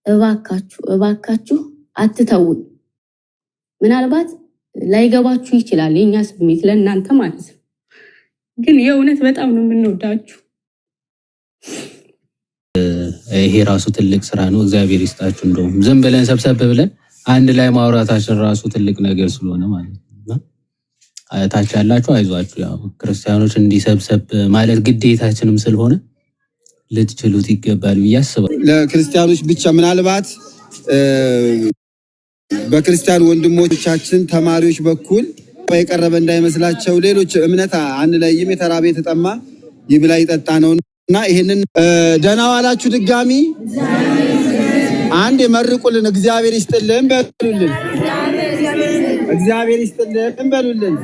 እባካችሁ አትተውን። ምናልባት ላይገባችሁ ይችላል የኛ ስሜት ለእናንተ ማለት ነው፣ ግን የእውነት በጣም ነው የምንወዳችሁ። ይሄ ራሱ ትልቅ ስራ ነው። እግዚአብሔር ይስጣችሁ። እንደውም ዝም ብለን ሰብሰብ ብለን አንድ ላይ ማውራታችን ራሱ ትልቅ ነገር ስለሆነ ማለት ነው። ታች ያላችሁ አይዟችሁ። ያው ክርስቲያኖች እንዲሰብሰብ ማለት ግዴታችንም ስለሆነ ልትችሉት ይገባል ብዬ አስባለሁ። ለክርስቲያኖች ብቻ ምናልባት በክርስቲያን ወንድሞቻችን ተማሪዎች በኩል የቀረበ እንዳይመስላቸው ሌሎች እምነት አንለይም። የተራበ የተጠማ ይብላ ይጠጣ ነውና ይሄንን ደህና ዋላችሁ። ድጋሚ አንድ የመርቁልን። እግዚአብሔር ይስጥልን በሉልን። እግዚአብሔር ይስጥልን በሉልን።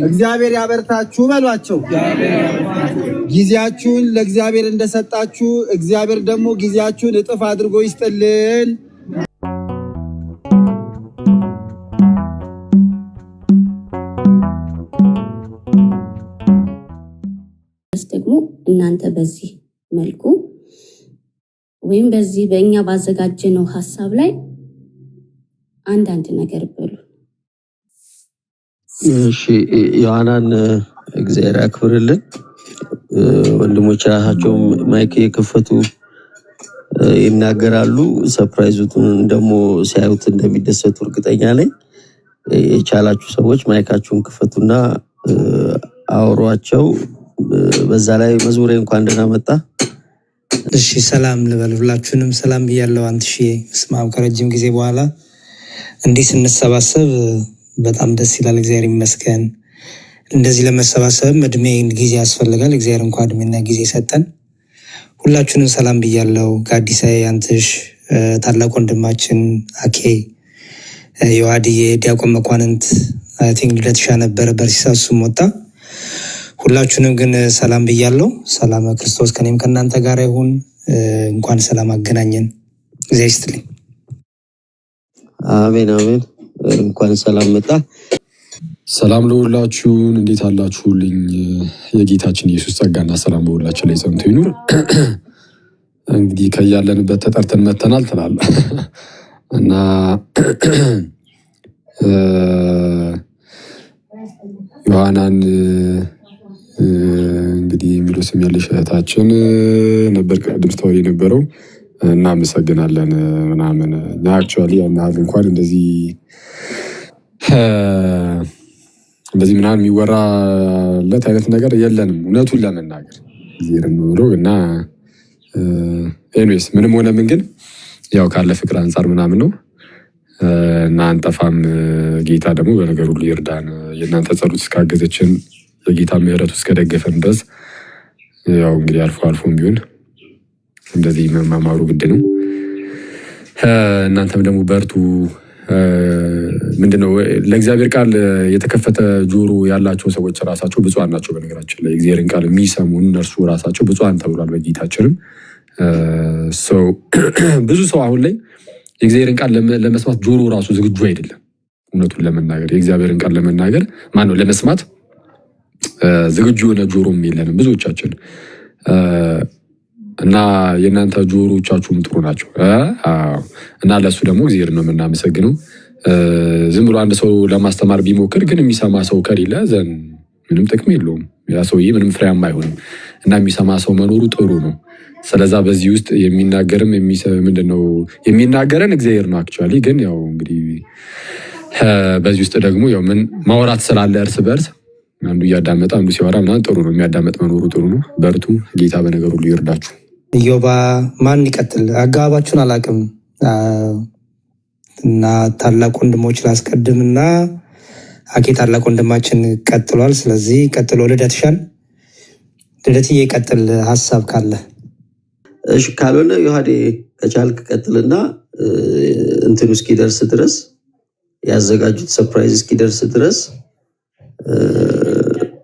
እግዚአብሔር ያበርታችሁ በሏቸው። ጊዜያችሁን ለእግዚአብሔር እንደሰጣችሁ እግዚአብሔር ደግሞ ጊዜያችሁን እጥፍ አድርጎ ይስጥልን። ደግሞ እናንተ በዚህ መልኩ ወይም በዚህ በእኛ ባዘጋጀነው ሀሳብ ላይ አንዳንድ ነገር በሉ። እሺ ዮሐናን እግዚአብሔር ያክብርልን። ወንድሞች ራሳቸው ማይክ የከፈቱ ይናገራሉ። ሰርፕራይዙን ደግሞ ሲያዩት እንደሚደሰቱ እርግጠኛ ነኝ። የቻላችሁ ሰዎች ማይካችሁን ክፈቱና አውሯቸው። በዛ ላይ መዝሙሬ እንኳን ደህና መጣ። እሺ ሰላም ልበል። ሁላችሁንም ሰላም ብያለሁ። አንትሺ ስማም ከረጅም ጊዜ በኋላ እንዲህ ስንሰባሰብ በጣም ደስ ይላል። እግዚአብሔር ይመስገን። እንደዚህ ለመሰባሰብ እድሜ ጊዜ ያስፈልጋል። እግዚአብሔር እንኳን እድሜና ጊዜ ሰጠን። ሁላችሁንም ሰላም ብያለሁ። ጋዲሳይ፣ አንትሽ፣ ታላቅ ወንድማችን አኬ፣ ዮሐድዬ፣ ዲያቆን መኳንንት አይ ቲንክ ልደትሻ ነበረ በርሲሳሱም ወጣ። ሁላችሁንም ግን ሰላም ብያለሁ። ሰላም ክርስቶስ ከኔም ከናንተ ጋር ይሁን። እንኳን ሰላም አገናኘን። እግዚአብሔር ይስጥልኝ። አሜን አሜን። እንኳን ሰላም መጣ። ሰላም ለሁላችሁን። እንዴት አላችሁልኝ? የጌታችን ኢየሱስ ጸጋና ሰላም በሁላችን ላይ ጸንቶ ይኑር። እንግዲህ ከያለንበት ተጠርተን መተናል ትላለህ እና ዮሐናን እንግዲህ የሚለው ስም ያለሽ እህታችን ነበር ቅድም ስታወሪ የነበረው። እናመሰግናለን ምናምን እና አክቹዋሊ ያናል እንኳን እንደዚህ ምናምን የሚወራለት አይነት ነገር የለንም እውነቱን ለመናገር ጊዜርን ብሎ እና ኤኒዌይስ ምንም ሆነ ምን ግን ያው ካለ ፍቅር አንጻር ምናምን ነው እና አንጠፋም። ጌታ ደግሞ በነገር ሁሉ ይርዳን። የእናንተ ጸሎት እስካገዘችን የጌታ ምሕረቱ እስከደገፈን ድረስ ያው እንግዲህ አልፎ አልፎም ቢሆን እንደዚህ መማማሩ ግድ ነው። እናንተም ደግሞ በርቱ። ምንድነው ለእግዚአብሔር ቃል የተከፈተ ጆሮ ያላቸው ሰዎች ራሳቸው ብፁዓን ናቸው። በነገራችን ላይ እግዚአብሔርን ቃል የሚሰሙ እነርሱ ራሳቸው ብፁዓን ተብሏል በጌታችንም። ብዙ ሰው አሁን ላይ የእግዚአብሔርን ቃል ለመስማት ጆሮ ራሱ ዝግጁ አይደለም። እውነቱን ለመናገር የእግዚአብሔርን ቃል ለመናገር ማነው ለመስማት ዝግጁ የሆነ ጆሮም የለንም ብዙዎቻችን እና የእናንተ ጆሮቻችሁም ጥሩ ናቸው እና ለሱ ደግሞ እግዚአብሔር ነው የምናመሰግነው። ዝም ብሎ አንድ ሰው ለማስተማር ቢሞክር ግን የሚሰማ ሰው ከሌለ ዘን ምንም ጥቅም የለውም። ያ ሰውዬ ምንም ፍሬያማ አይሆንም እና የሚሰማ ሰው መኖሩ ጥሩ ነው። ስለዛ በዚህ ውስጥ የሚናገርም ምንድነው የሚናገረን እግዚአብሔር ነው። አክቹዋሊ ግን ያው እንግዲህ በዚህ ውስጥ ደግሞ ያው ምን ማውራት ስላለ እርስ በርስ አንዱ እያዳመጠ አንዱ ሲወራ ምናምን ጥሩ ነው። የሚያዳመጥ መኖሩ ጥሩ ነው። በርቱ። ጌታ በነገር ሁሉ ይርዳችሁ። ኢዮባ ማን ይቀጥል? አጋባችሁን አላውቅም እና ታላቅ ወንድሞች ላስቀድምና አኬ ታላቅ ወንድማችን ቀጥሏል። ስለዚህ ቀጥሎ ልደትሻል። ልደትዬ ቀጥል ሀሳብ ካለ እሺ፣ ካልሆነ ዮሐዴ ከቻልክ ቀጥልና እንትኑ እስኪደርስ ድረስ ያዘጋጁት ሰርፕራይዝ እስኪደርስ ድረስ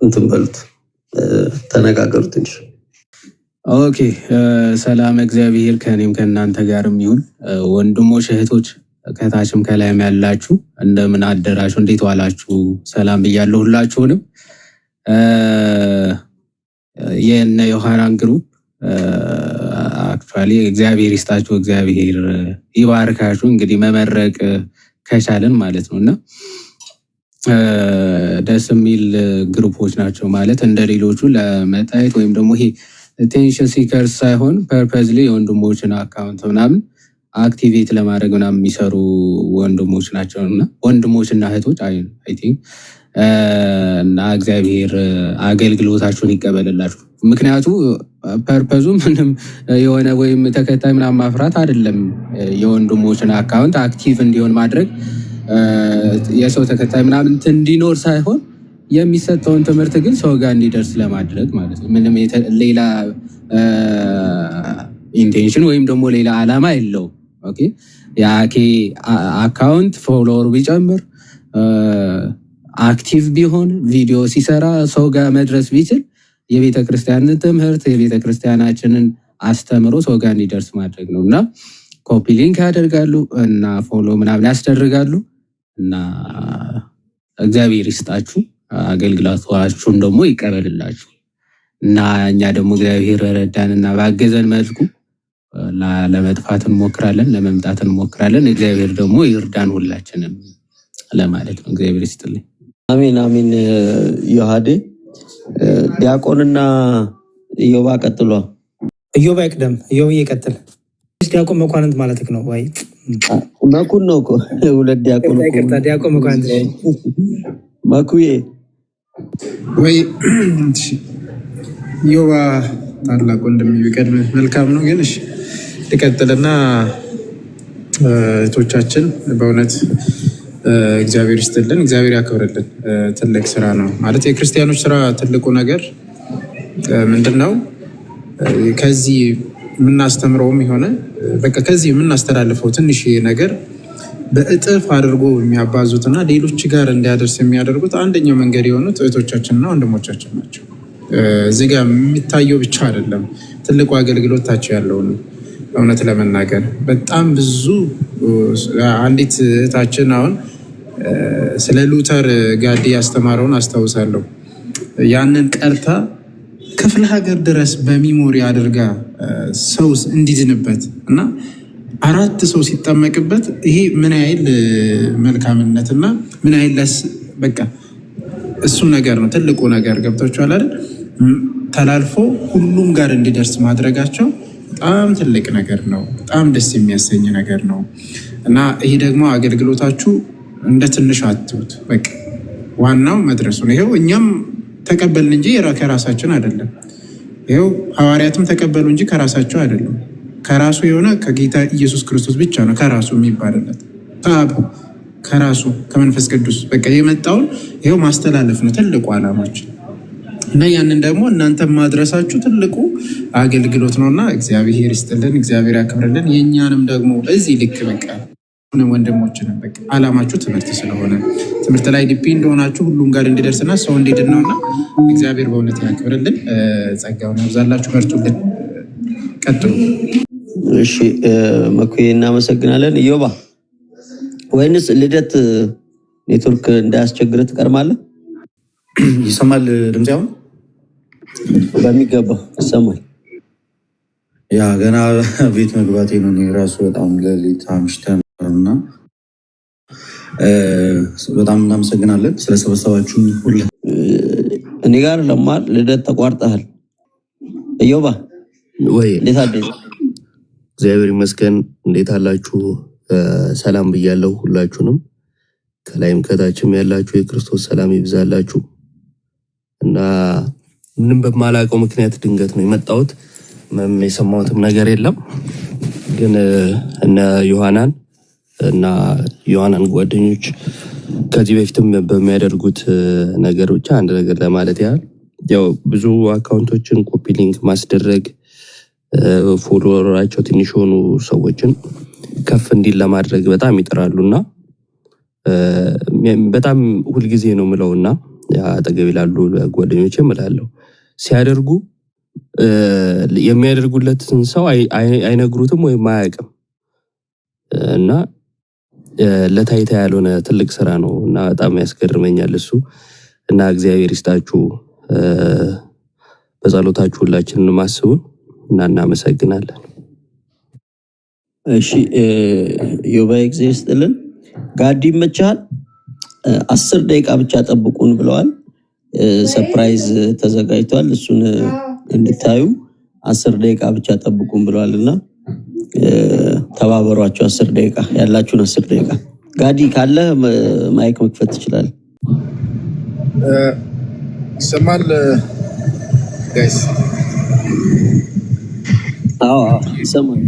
እንትን በሉት ተነጋገሩ ትንሽ። ኦኬ። ሰላም እግዚአብሔር ከኔም ከእናንተ ጋርም ይሁን። ወንድሞች እህቶች፣ ከታችም ከላይም ያላችሁ እንደምን አደራችሁ? እንዴት ዋላችሁ? ሰላም ብያለሁ ሁላችሁንም። የነ ዮሐናን ግሩፕ አክቹዋሊ እግዚአብሔር ይስጣችሁ፣ እግዚአብሔር ይባርካችሁ። እንግዲህ መመረቅ ከቻለን ማለት ነው እና ደስ የሚል ግሩፖች ናቸው ማለት እንደ ሌሎቹ ለመታየት ወይም ደግሞ ይሄ ቴንሽን ሲከርስ ሳይሆን ፐርፐዝሊ የወንድሞችን አካውንት ምናምን አክቲቬት ለማድረግ ምናምን የሚሰሩ ወንድሞች ናቸው እና ወንድሞችና እህቶች አይ ቲንክ እና እግዚአብሔር አገልግሎታችሁን ይቀበልላችሁ። ምክንያቱ ፐርፐዙ ምንም የሆነ ወይም ተከታይ ምናምን ማፍራት አይደለም። የወንድሞችን አካውንት አክቲቭ እንዲሆን ማድረግ የሰው ተከታይ ምናምን እንዲኖር ሳይሆን የሚሰጠውን ትምህርት ግን ሰው ጋር እንዲደርስ ለማድረግ ማለት ነው። ምንም ሌላ ኢንቴንሽን ወይም ደግሞ ሌላ ዓላማ የለውም። ኦኬ የአኬ አካውንት ፎሎወር ቢጨምር አክቲቭ ቢሆን ቪዲዮ ሲሰራ ሰው ጋር መድረስ ቢችል የቤተ ክርስቲያንን ትምህርት የቤተ ክርስቲያናችንን አስተምሮ ሰው ጋር እንዲደርስ ማድረግ ነው እና ኮፒ ሊንክ ያደርጋሉ እና ፎሎ ምናምን ያስደርጋሉ እና እግዚአብሔር ይስጣችሁ፣ አገልግሎታችሁን ደግሞ ይቀበልላችሁ እና እኛ ደግሞ እግዚአብሔር ረዳንና ባገዘን መልኩ ለመጥፋት እንሞክራለን፣ ለመምጣት እንሞክራለን። እግዚአብሔር ደግሞ ይርዳን ሁላችንም ለማለት ነው። እግዚአብሔር ይስጥልኝ። አሜን አሜን። ዮሐዴ ዲያቆንና ኢዮባ ቀጥሏ። ኢዮባ ይቅደም። ኢዮብ ይቀጥል። ዲያቆን መኳንንት ማለት ነው ወይ? መኩን ነው እኮ ሁለት ዲያቆን እኮ። ይቅርታ ዲያቆን መኳንንት መኩዬ ወይ ኢዮባ ታላቅ ወንድም ቢቀድም መልካም ነው። ግን እሺ ልቀጥልና እህቶቻችን በእውነት እግዚአብሔር ይስጥልን፣ እግዚአብሔር ያክብርልን። ትልቅ ስራ ነው ማለት የክርስቲያኖች ስራ ትልቁ ነገር ምንድን ነው? ከዚህ የምናስተምረውም የሆነ በቃ ከዚህ የምናስተላልፈው ትንሽ ነገር በእጥፍ አድርጎ የሚያባዙትና ሌሎች ጋር እንዲያደርስ የሚያደርጉት አንደኛው መንገድ የሆኑት እህቶቻችንና ወንድሞቻችን ናቸው። እዚህ ጋር የሚታየው ብቻ አይደለም፣ ትልቁ አገልግሎታቸው ያለው ነው። እውነት ለመናገር በጣም ብዙ አንዲት እህታችን አሁን ስለ ሉተር ጋዲ ያስተማረውን አስታውሳለሁ። ያንን ቀርታ ክፍለ ሀገር ድረስ በሚሞሪ አድርጋ ሰው እንዲድንበት እና 4 ሰው ሲጠመቅበት ይሄ ምን ያህል መልካምነት እና ምን ያህል በቃ እሱ ነገር ነው ትልቁ ነገር። ገብቷችኋል አይደል? ተላልፎ ሁሉም ጋር እንዲደርስ ማድረጋቸው በጣም ትልቅ ነገር ነው። በጣም ደስ የሚያሰኝ ነገር ነው እና ይሄ ደግሞ አገልግሎታችሁ እንደ ትንሽ አትዩት። በቃ ዋናው መድረሱ ነው። ይኸው እኛም ተቀበልን እንጂ ከራሳችን አይደለም። ይኸው ሐዋርያትም ተቀበሉ እንጂ ከራሳቸው አይደለም። ከራሱ የሆነ ከጌታ ኢየሱስ ክርስቶስ ብቻ ነው ከራሱ የሚባልለት ከአብ ከራሱ ከመንፈስ ቅዱስ በቃ የመጣውን ይኸው ማስተላለፍ ነው ትልቁ ዓላማችን እና ያንን ደግሞ እናንተ ማድረሳችሁ ትልቁ አገልግሎት ነውና እግዚአብሔር ይስጥልን፣ እግዚአብሔር ያክብርልን። የእኛንም ደግሞ እዚህ ልክ በቃ ወንድሞችን በቃ ዓላማችሁ ትምህርት ስለሆነ ትምህርት ላይ ዲፔንድ ሆናችሁ ሁሉም ጋር እንዲደርስና ሰው እንዲድን ነውና እግዚአብሔር በእውነት ያክብርልን፣ ጸጋውን ያብዛላችሁ፣ በርቱልን፣ ቀጥሉ። እሺ መኩዬ እናመሰግናለን። ኢዮባ ወይንስ ልደት ኔትወርክ እንዳያስቸግር ትቀርማለህ? ይሰማል ድምጽ? አሁን በሚገባ ይሰማል። ያ ገና ቤት መግባቴ ነው። እኔ ራሱ በጣም ሌሊት አምሽተን እና በጣም እናመሰግናለን ስለሰበሰባችሁ ሁሉ። እኔ ጋር ለማል ልደት ተቋርጠሃል። ኢዮባ ወይ እንዴት አደረህ? እግዚአብሔር ይመስገን። እንዴት አላችሁ? ሰላም ብያለሁ ሁላችሁንም። ከላይም ከታችም ያላችሁ የክርስቶስ ሰላም ይብዛላችሁ እና ምንም በማላውቀው ምክንያት ድንገት ነው የመጣሁት። ምንም የሰማሁትም ነገር የለም። ግን እነ ዮሐናን እና ዮሐናን ጓደኞች ከዚህ በፊትም በሚያደርጉት ነገር ብቻ አንድ ነገር ለማለት ያህል ያው ብዙ አካውንቶችን ኮፒ ሊንክ ማስደረግ ፎሎወራቸው ትንሽ የሆኑ ሰዎችን ከፍ እንዲል ለማድረግ በጣም ይጥራሉና በጣም ሁልጊዜ ነው ምለውና አጠገብ ይላሉ ጓደኞቼ እላለሁ ሲያደርጉ የሚያደርጉለትን ሰው አይነግሩትም ወይም አያውቅም እና ለታይታ ያልሆነ ትልቅ ስራ ነው እና በጣም ያስገርመኛል እሱ እና እግዚአብሔር ይስጣችሁ። በጸሎታችሁ ሁላችንን ማስቡን እና እናመሰግናለን። እሺ ዮባይ ጊዜ ይስጥልን። ጋዲ ይመቻል። 10 ደቂቃ ብቻ ጠብቁን ብለዋል። ሰርፕራይዝ ተዘጋጅቷል። እሱን እንድታዩ 10 ደቂቃ ብቻ ጠብቁን ብለዋልና ተባበሯቸው። 10 ደቂቃ ያላችሁን 10 ደቂቃ ጋዲ ካለ ማይክ መክፈት ትችላለህ። ይሰማል ጋይስ? አዎ ይሰማል።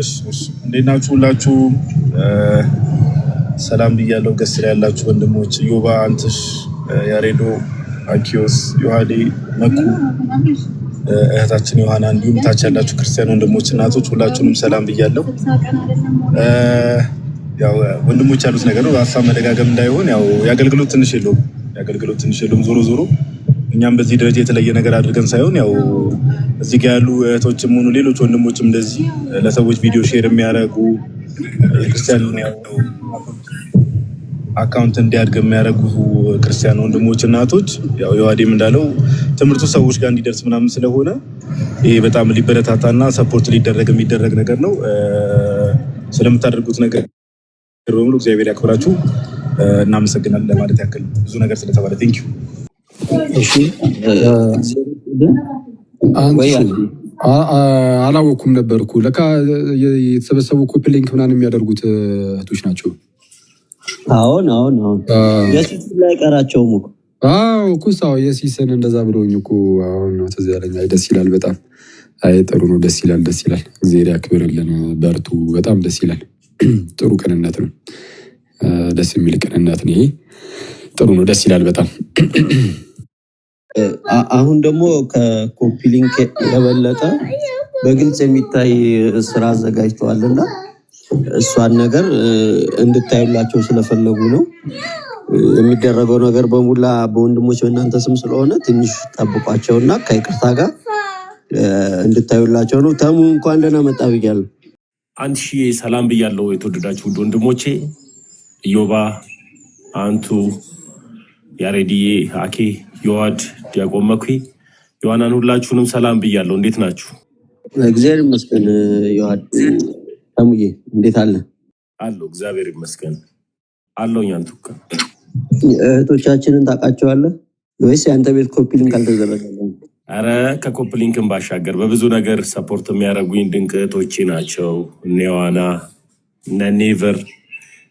እሺ እንዴት ናችሁ ሁላችሁ? ሰላም ብያለሁ። ገስር ያላችሁ ወንድሞች ዮባ፣ አንትሽ፣ ያሬዶ፣ አኪዮስ፣ ዮሐዴ፣ መኩ፣ እህታችን ዮሐና እንዲሁም ታች ያላችሁ ክርስቲያን ወንድሞች እናቶች ሁላችሁንም ሰላም ብያለሁ። ያው ወንድሞች ያሉት ነገር ነው፣ ሀሳብ መደጋገም እንዳይሆን ያው የአገልግሎት ትንሽ የለውም። ዞሮ እኛም በዚህ ደረጃ የተለየ ነገር አድርገን ሳይሆን ያው እዚህ ጋር ያሉ እህቶችም ሆኑ ሌሎች ወንድሞችም እንደዚህ ለሰዎች ቪዲዮ ሼር የሚያደርጉ ክርስቲያን አካውንት እንዲያድግ የሚያደርጉ ክርስቲያን ወንድሞች እናቶች ያው የዋዴም እንዳለው ትምህርቱ ሰዎች ጋር እንዲደርስ ምናምን ስለሆነ ይሄ በጣም ሊበረታታና ሰፖርት ሊደረግ የሚደረግ ነገር ነው። ስለምታደርጉት ነገር በሙሉ እግዚአብሔር ያክብራችሁ። እናመሰግናለን ለማለት ያክል ብዙ ነገር ስለተባለ ቴንክ ዩ። እሺ አላወኩም ነበርኩ። ለካ የተሰበሰቡ ኮፒ ሊንክ ምናምን የሚያደርጉት እህቶች ናቸው። አሁን የሲስ ላይ ቀራቸው ሙክ ኩሳው የሲስን እንደዛ ብሎኝ እኮ አሁን ነው ትዝ ያለኝ። ደስ ይላል በጣም። ጥሩ ነው። ደስ ይላል። እግዚአብሔር ያክብርልን። በርቱ። በጣም ደስ ይላል። ጥሩ ቅንነት ነው። ደስ የሚል ቅንነት ነው። ይሄ ጥሩ ነው። ደስ ይላል በጣም። አሁን ደግሞ ከኮፒ ሊንክ የበለጠ በግልጽ የሚታይ ስራ አዘጋጅተዋልና እሷን ነገር እንድታዩላቸው ስለፈለጉ ነው። የሚደረገው ነገር በሙላ በወንድሞች በእናንተ ስም ስለሆነ ትንሽ ጠብቋቸውና ከይቅርታ ጋር እንድታዩላቸው ነው። ተሙ እንኳን ደህና መጣ ብያለሁ። አንድ ሺህ ሰላም ብያለሁ። የተወደዳችሁ ውድ ወንድሞቼ ኢዮባ፣ አንቱ፣ ያሬድዬ፣ አኬ፣ ዮሐድ፣ ዲያቆን መኩ፣ ዮሐናን ሁላችሁንም ሰላም ብያለሁ። እንዴት ናችሁ? እግዚአብሔር ይመስገን። ዮሐድ ተሙዬ እንዴት አለ? አለሁ እግዚአብሔር ይመስገን አለሁ። አንቱካ እህቶቻችንን ታውቃቸዋለህ ወይስ የአንተ ቤት ኮፒ ሊንክ አልተደረገም? አረ ከኮፒ ሊንክም ባሻገር በብዙ ነገር ሰፖርት የሚያደርጉኝ ድንቅ እህቶቼ ናቸው። እነ ዮሐና፣ እነ ኔቨር፣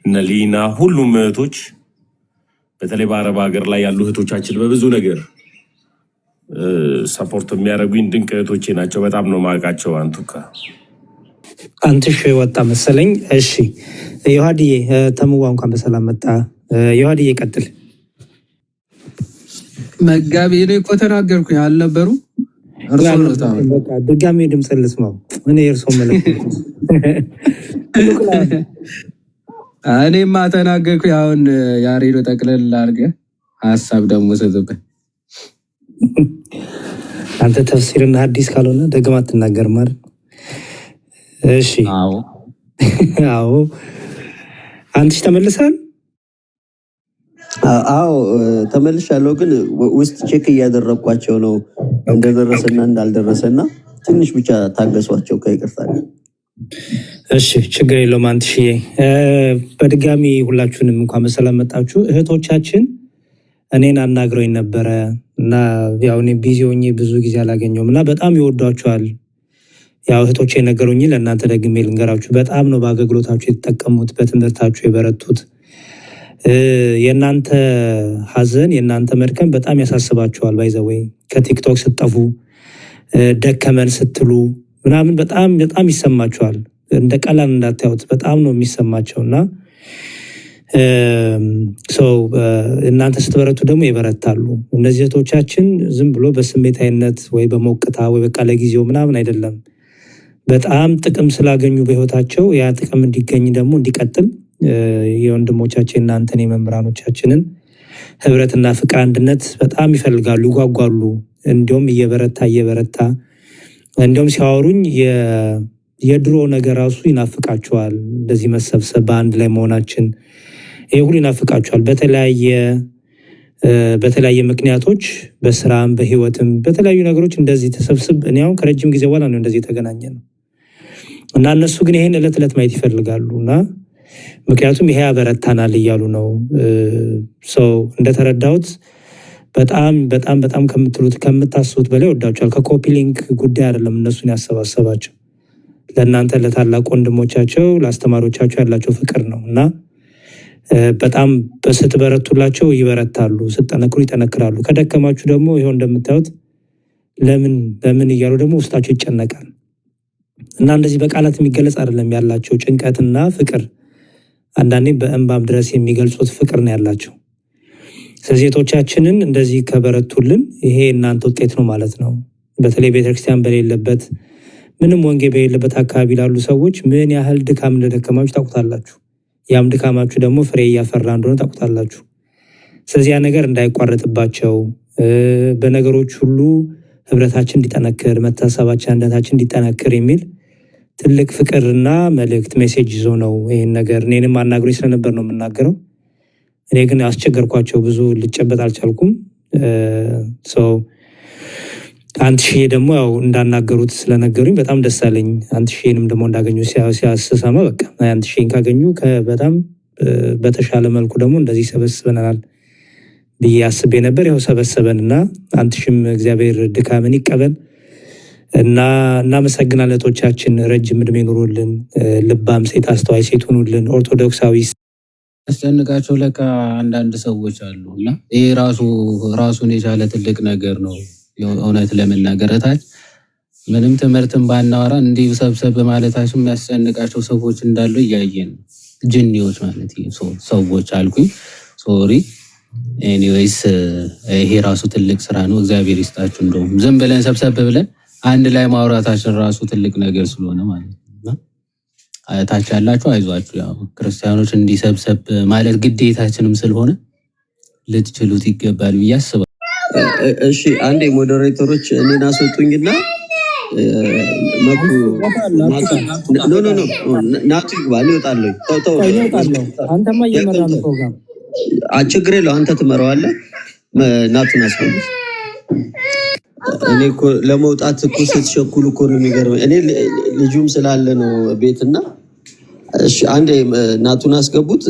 እነ ሊና፣ ሁሉም እህቶች በተለይ በአረብ ሀገር ላይ ያሉ እህቶቻችን በብዙ ነገር ሰፖርት የሚያደርጉኝ ድንቅ እህቶቼ ናቸው። በጣም ነው ማውቃቸው። አንቱካ አንትሽ ወጣ መሰለኝ። እሺ ዮሐድዬ፣ ተምዋ እንኳን በሰላም መጣ። ዮሐድዬ ቀጥል። መጋቢ እኔ እኮ ተናገርኩኝ አልነበሩ? ድጋሜ ድምፅ ልስማው። እኔ የእርሶ መለክት እኔማ ተናገርኩኝ። አሁን ያሬዶ ጠቅለል አድርገህ ሀሳብ ደግሞ ሰጥበት። አንተ ተፍሲርና ሐዲስ ካልሆነ ደግማ አትናገርም አይደል? እሺ አዎ አንቺ ተመልሳል? አዎ ተመልሻለሁ፣ ግን ውስጥ ቼክ እያደረግኳቸው ነው እንደደረሰና እንዳልደረሰና ትንሽ ብቻ ታገሷቸው ከይቅርታ ጋር። እሺ ችግር የለውም። አንትሽዬ በድጋሚ ሁላችሁንም እንኳን በሰላም መጣችሁ። እህቶቻችን እኔን አናግረውኝ ነበረ እና ያው እኔ ቢዚ ሆኜ ብዙ ጊዜ አላገኘሁም እና በጣም ይወዷችኋል። ያው እህቶቼ ነገሩኝ፣ ለእናንተ ደግሜ ልንገራችሁ። በጣም ነው በአገልግሎታችሁ የተጠቀሙት፣ በትምህርታችሁ የበረቱት። የእናንተ ሀዘን የእናንተ መድከም በጣም ያሳስባችኋል። ባይዘወይ ከቲክቶክ ስትጠፉ ደከመን ስትሉ ምናምን በጣም ይሰማችኋል። እንደ ቀላል እንዳታዩት፣ በጣም ነው የሚሰማቸው እና እናንተ ስትበረቱ ደግሞ ይበረታሉ። እነዚህ እህቶቻችን ዝም ብሎ በስሜታዊነት ወይ በሞቅታ ወይ በቃ ለጊዜው ምናምን አይደለም። በጣም ጥቅም ስላገኙ በህይወታቸው ያ ጥቅም እንዲገኝ ደግሞ እንዲቀጥል የወንድሞቻችን እናንተን የመምህራኖቻችንን ህብረትና ፍቅር አንድነት በጣም ይፈልጋሉ፣ ይጓጓሉ። እንዲሁም እየበረታ እንዲሁም ሲያወሩኝ የድሮ ነገር ራሱ ይናፍቃቸዋል። እንደዚህ መሰብሰብ በአንድ ላይ መሆናችን ይሄ ሁሉ ይናፍቃቸዋል። በተለያየ በተለያየ ምክንያቶች በስራም በህይወትም በተለያዩ ነገሮች እንደዚህ ተሰብስብ እኔ አሁን ከረጅም ጊዜ በኋላ ነው እንደዚህ የተገናኘ ነው እና እነሱ ግን ይሄን እለት እለት ማየት ይፈልጋሉ እና ምክንያቱም ይሄ ያበረታናል እያሉ ነው። ሰው እንደተረዳሁት በጣም በጣም በጣም ከምትሉት ከምታስቡት በላይ ወዳቸዋል። ከኮፒ ሊንክ ጉዳይ አይደለም እነሱን ያሰባሰባቸው ለእናንተ ለታላቅ ወንድሞቻቸው ለአስተማሪዎቻቸው ያላቸው ፍቅር ነው እና በጣም ስትበረቱላቸው ይበረታሉ፣ ስትጠነክሩ ይጠነክራሉ። ከደከማችሁ ደግሞ ይኸው እንደምታዩት ለምን እያሉ ደግሞ ውስጣቸው ይጨነቃል እና እንደዚህ በቃላት የሚገለጽ አይደለም ያላቸው ጭንቀትና ፍቅር፣ አንዳንዴ በእንባም ድረስ የሚገልጹት ፍቅር ነው ያላቸው። ስለዚህ እህቶቻችንን እንደዚህ ከበረቱልን ይሄ እናንተ ውጤት ነው ማለት ነው። በተለይ ቤተክርስቲያን በሌለበት ምንም ወንጌል በሌለበት አካባቢ ላሉ ሰዎች ምን ያህል ድካም እንደደከማችሁ ታውቁታላችሁ። ያም ድካማችሁ ደግሞ ፍሬ እያፈራ እንደሆነ ታውቁታላችሁ። ስለዚህ ያ ነገር እንዳይቋረጥባቸው በነገሮች ሁሉ ህብረታችን እንዲጠነክር፣ መታሰባችን፣ አንድነታችን እንዲጠነክር የሚል ትልቅ ፍቅርና መልእክት ሜሴጅ ይዞ ነው ይሄን ነገር እኔንም አናግሮኝ ስለነበር ነው የምናገረው። እኔ ግን አስቸገርኳቸው፣ ብዙ ልጨበጥ አልቻልኩም። አንትሽዬ ደግሞ ያው እንዳናገሩት ስለነገሩኝ በጣም ደስ አለኝ። አንትሽዬንም ደግሞ እንዳገኙ ሲያስሰማ በቃ አንትሽዬን ካገኙ በጣም በተሻለ መልኩ ደግሞ እንደዚህ ሰበስበናል ብዬ አስቤ ነበር። ያው ሰበሰበንና አንትሽም እግዚአብሔር ድካምን ይቀበል እና እናመሰግናለን። እህቶቻችን ረጅም እድሜ ኑሩልን፣ ልባም ሴት አስተዋይ ሴት ሁኑልን። ኦርቶዶክሳዊ ያስጨንቃቸው ለካ አንዳንድ ሰዎች አሉ እና ይሄ ራሱን የቻለ ትልቅ ነገር ነው። እውነት ለመናገር እታች ምንም ትምህርትን ባናወራ እንዲህ ሰብሰብ ማለታችን የሚያስጨንቃቸው ሰዎች እንዳሉ እያየን ነው። ጅኒዎች ማለት ሰዎች አልኩኝ፣ ሶሪ። ኤኒዌይስ ይሄ ራሱ ትልቅ ስራ ነው። እግዚአብሔር ይስጣችሁ። እንደውም ዝም ብለን ሰብሰብ ብለን አንድ ላይ ማውራታችን ራሱ ትልቅ ነገር ስለሆነ ማለት ነው። ታች ያላችሁ አይዟችሁ። ያው ክርስቲያኖች እንዲሰብሰብ ማለት ግዴታችንም ስለሆነ ልትችሉት ይገባል ብዬ አስባለሁ። እሺ አንዴ ሞዴሬተሮች እኔን አስወጡኝና ናቱ ይግባ። እኔ እወጣለሁ። አንተማ እየመራህ ነው ፕሮግራም። ችግር የለውም አንተ ትመራዋለህ። ናቱን አስፈልግ። እኔ እኮ ለመውጣት እኮ ስትሸኩል እኮ ነው የሚገርመኝ። እኔ ልጁም ስላለ ነው ቤትና። እሺ አንዴ ናቱን አስገቡት።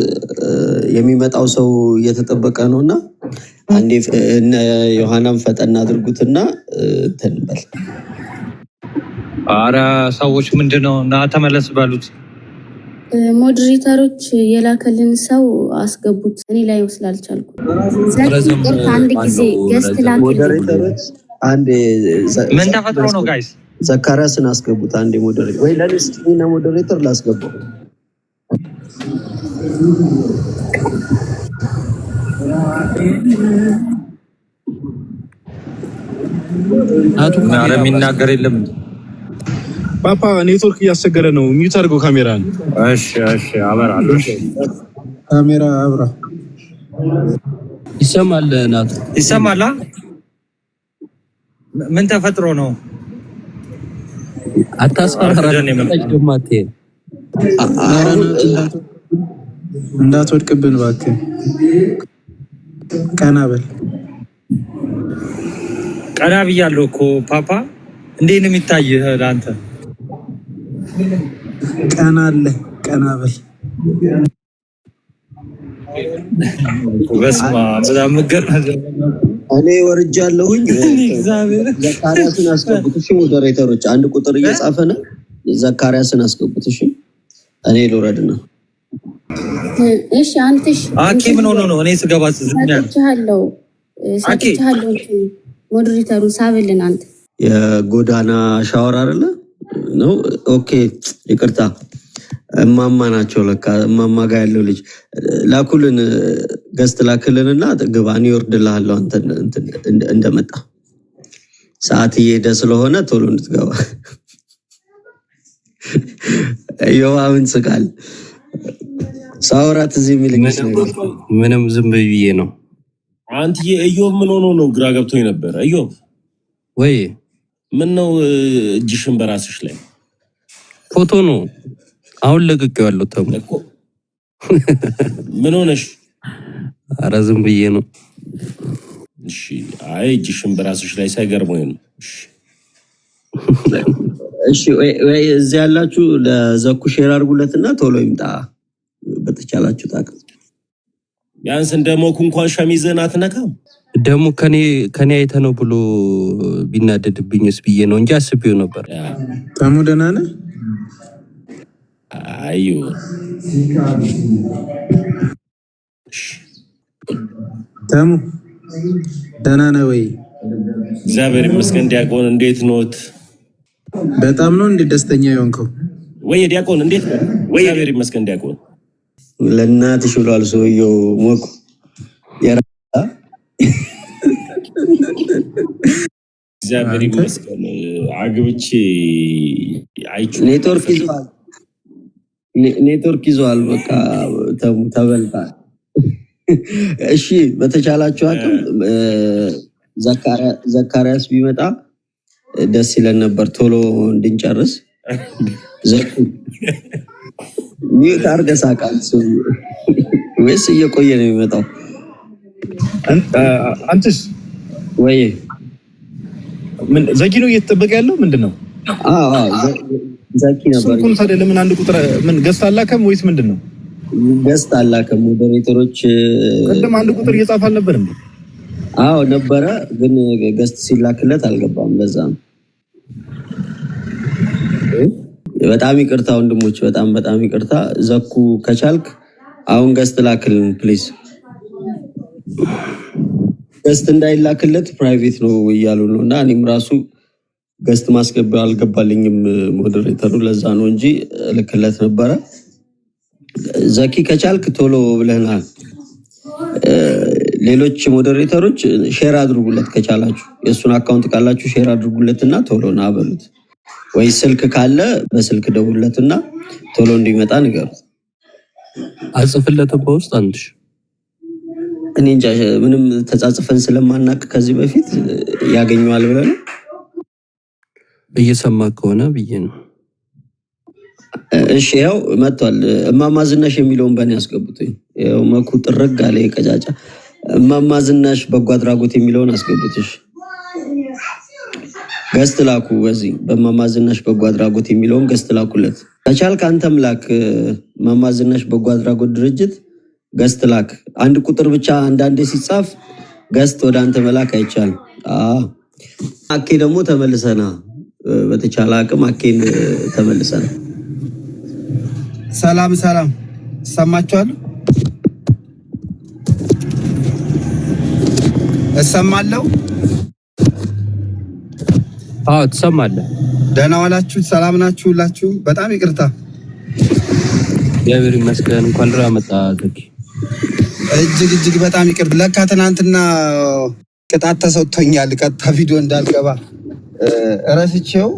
የሚመጣው ሰው እየተጠበቀ ነውና አንዴ ዮሐናም ፈጠን አድርጉትና እንትን በል። ኧረ ሰዎች ምንድነው እና ተመለስ ባሉት ሞዴሬተሮች የላከልን ሰው አስገቡት። እኔ ላይ ስላልቻልኩ አንድ ጊዜ ገስት ላከልን። ሞዴሬተሮች አንዴ ምን ተፈጥሮ ነው ጋይስ? ዘካርያስን አስገቡት አንዴ ሞዴሬተር ወይ ለሊስቲና ሞዴሬተር ላስገባው። ኧረ የሚናገር የለም። ፓፓ ኔትወርክ እያስቸገረ ነው። ሚዩት አድርገው ካሜራን። እሺ አበራለሁ። ካሜራ አብራ። ይሰማል? ናቱ ይሰማል? ምን ተፈጥሮ ነው? አታስፈራራን። እንዳትወድቅብን እባክህ። ቀና በል። ቀና ብያለሁ እኮ ፓፓ። እንዴት ነው የሚታይህ ለአንተ? ቀና አለ። ቀና በል። በስመ አብ በጣም እኔ ወርጃለሁኝ። ዘካርያስን አስገቡት። እሺ ሞዴሬተሮች አንድ ቁጥር እየጻፈ ነው። ዘካርያስን አስገቡት። እሺ እኔ ልውረድ ነው። እሺ አንተሽ አኪ ምን ሆኖ ነው? እኔ ስገባ ሰጥቻለሁ። ሞዴሬተሩን ሳብልን አንተ የጎዳና ሻወር አይደለ ነው? ኦኬ ይቅርታ። እማማ ናቸው ለካ። እማማ ጋር ያለው ልጅ ላኩልን፣ ገስት ላክልንና ግባ። እኔ እወርድልሃለሁ አንተ እንደመጣ። ሰዓት እየሄደ ስለሆነ ቶሎ እንድትገባ። ምን ስቃል ሳውራት እዚህ የሚልኝ ምንም ዝም ብዬ ነው። አንተ እዮብ ምን ሆኖ ነው? ግራ ገብቶኝ ነበር። እዮብ ወይ ምን ነው እጅሽን በራስሽ ላይ ፎቶ ነው አሁን ለቅቄው ያለው ምን ሆነሽ? ኧረ ዝም ብዬ ነው። እሺ አይ እጅሽን በራስሽ ላይ ሳይገርመኝ ነው። እሺ ወይ እዚህ ያላችሁ ለዘኩ ሼር አድርጉለትና ቶሎ ይምጣ በተቻላችሁ ታውቁ። ቢያንስ እንደሞኩ እንኳን ሸሚዝህን አትነካም። ደግሞ ከኔ አይተ ነው ብሎ ቢናደድብኝስ ብዬ ነው እንጂ አስቤው ነበር። ታሙ ደህና ነህ? አዩ ታሙ ደህና ነህ ወይ? እግዚአብሔር ይመስገን። ዲያቆን እንዴት ኖት? በጣም ነው እንዴ ደስተኛ የሆንከው? ወይ ዲያቆን እንዴት ነው? እግዚአብሔር ይመስገን ዲያቆን። ለእናትሽ ብሏል ሰውየው ሞኩ እግዚአብሔር ይመስገን። አግብቼ አይቹ ኔትወርክ ይዟል። በቃ ተበልቷል። እሺ በተቻላችሁ አቅም ዘካርያስ ቢመጣ ደስ ይለን ነበር ቶሎ እንድንጨርስ። ዘኩ ሚዩት አድርገህ ሳቃል ወይስ እየቆየ ነው የሚመጣው? አንተስ ወይ ምን ዘኪ ነው እየተጠበቀ ያለው ምንድነው? ዘኪ ነበር። ስልኩን ታዲያ ለምን አንድ ቁጥር ምን ገስት አላከም ወይስ ምንድነው? ገስት አላከም። ሞዴሬተሮች ቀደም አንድ ቁጥር እየጻፈ አልነበር እንዴ? አዎ ነበረ፣ ግን ገስት ሲላክለት አልገባም። ለዛ ነው። በጣም ይቅርታ ወንድሞች፣ በጣም ይቅርታ። ዘኩ ከቻልክ አሁን ገስት ላክልን ፕሊዝ። ገስት እንዳይላክለት ፕራይቬት ነው እያሉ ነውና እኔም ራሱ ገስት ማስገባ አልገባልኝም ሞዴሬተሩ። ለዛ ነው እንጂ ልክለት ነበረ። ዘኪ ከቻልክ ቶሎ ብለናል። ሌሎች ሞዴሬተሮች ሼር አድርጉለት ከቻላችሁ፣ የሱን አካውንት ካላችሁ ሼር አድርጉለትና ቶሎ ና በሉት። ወይ ስልክ ካለ በስልክ ደውሉለትና ቶሎ እንዲመጣ ንገሩት። አጽፍለት በውስጥ አንድሽ እኔ እንጃ ምንም ተጻጽፈን ስለማናቅ ከዚህ በፊት ያገኘዋል ብለን እየሰማ ከሆነ ብዬ ነው። እሺ ያው መጥቷል። እማማ ዝናሽ የሚለውን በእኔ ያስገቡት። ያው መኩ ጥርግ አለ የቀጫጫ እማማ ዝናሽ በጎ አድራጎት የሚለውን አስገቡትሽ። ገስት ላኩ። በዚህ በእማማ ዝናሽ በጎ አድራጎት የሚለውን ገስት ላኩለት። ከቻልክ አንተም ላክ። እማማ ዝናሽ በጎ አድራጎት ድርጅት ገስት ላክ። አንድ ቁጥር ብቻ አንዳንዴ ሲጻፍ ገስት ወደ አንተ መላክ አይቻልም። አኬ ደግሞ ተመልሰና በተቻለ አቅም አኬን ተመልሰና ሰላም ሰማችኋል? እሰማለሁ። አዎ ትሰማለህ። ደህና ዋላችሁ? ሰላም ናችሁ ሁላችሁ? በጣም ይቅርታ። እግዚአብሔር ይመስገን። እንኳን ደህና መጣ ዘኪ። እጅግ በጣም ይቅርታ። ለካ ትናንትና ቅጣት ተሰጥቶኛል። ቀጥታ ቪዲዮ እንዳልገባ እረስቼው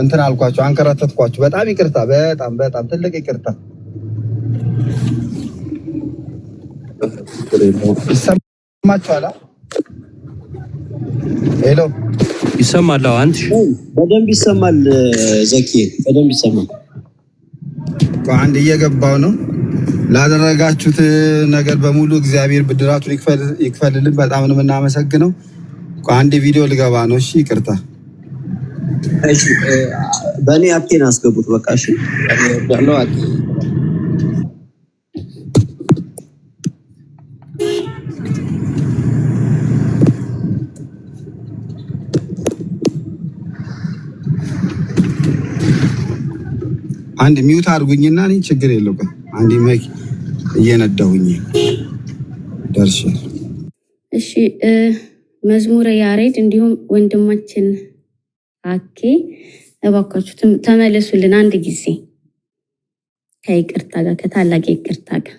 እንትን አልኳችሁ፣ አንከራተትኳችሁ። በጣም ይቅርታ። በጣም ትልቅ ይቅርታ። ይሰማችኋል? ሄሎ ይሰማል? አንተ በደንብ ይሰማል ዘኪ፣ በደንብ ይሰማል። አንድ እየገባው ነው። ላደረጋችሁት ነገር በሙሉ እግዚአብሔር ብድራቱን ይክፈልልን። በጣም ነው የምናመሰግነው። አንድ ቪዲዮ ልገባ ነው። እሺ ይቅርታ። እሺ በእኔ አኬን አስገቡት። በቃ እሺ ያለው አኬ አንድ ሚውት አድርጉኝና እኔ ችግር የለውም። አንድ ማይክ እየነዳሁኝ ደርሼ። እሺ መዝሙረ ያሬድ እንዲሁም ወንድማችን አኬ እባካችሁ ተመለሱልን አንድ ጊዜ ከይቅርታ ጋር ከታላቅ ይቅርታ ጋር።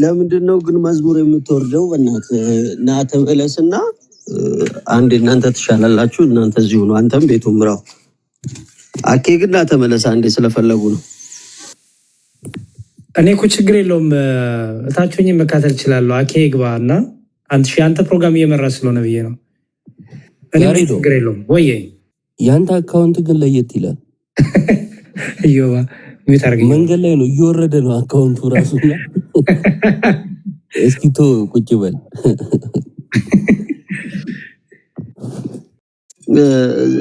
ለምንድን ነው ግን መዝሙር የምትወርደው? በእናትህ ና ተመለስና አንድ እናንተ ትሻላላችሁ። እናንተ እዚሁ ነው፣ አንተም ቤቱ ምራው። አኬ ግን ና ተመለስ አንዴ ስለፈለጉ ነው። እኔ እኮ ችግር የለውም እታችሁኝ መካተል እችላለሁ። አኬ ግባ እና አንተ ፕሮግራም እየመራ ስለሆነ ብዬ ነው። እኔ ችግር የለውም ወይ? ያንተ አካውንት ግን ለየት ይላል። እዮባ መንገድ ላይ ነው እየወረደ ነው አካውንቱ ራሱ። እስኪ ቶ ቁጭ በል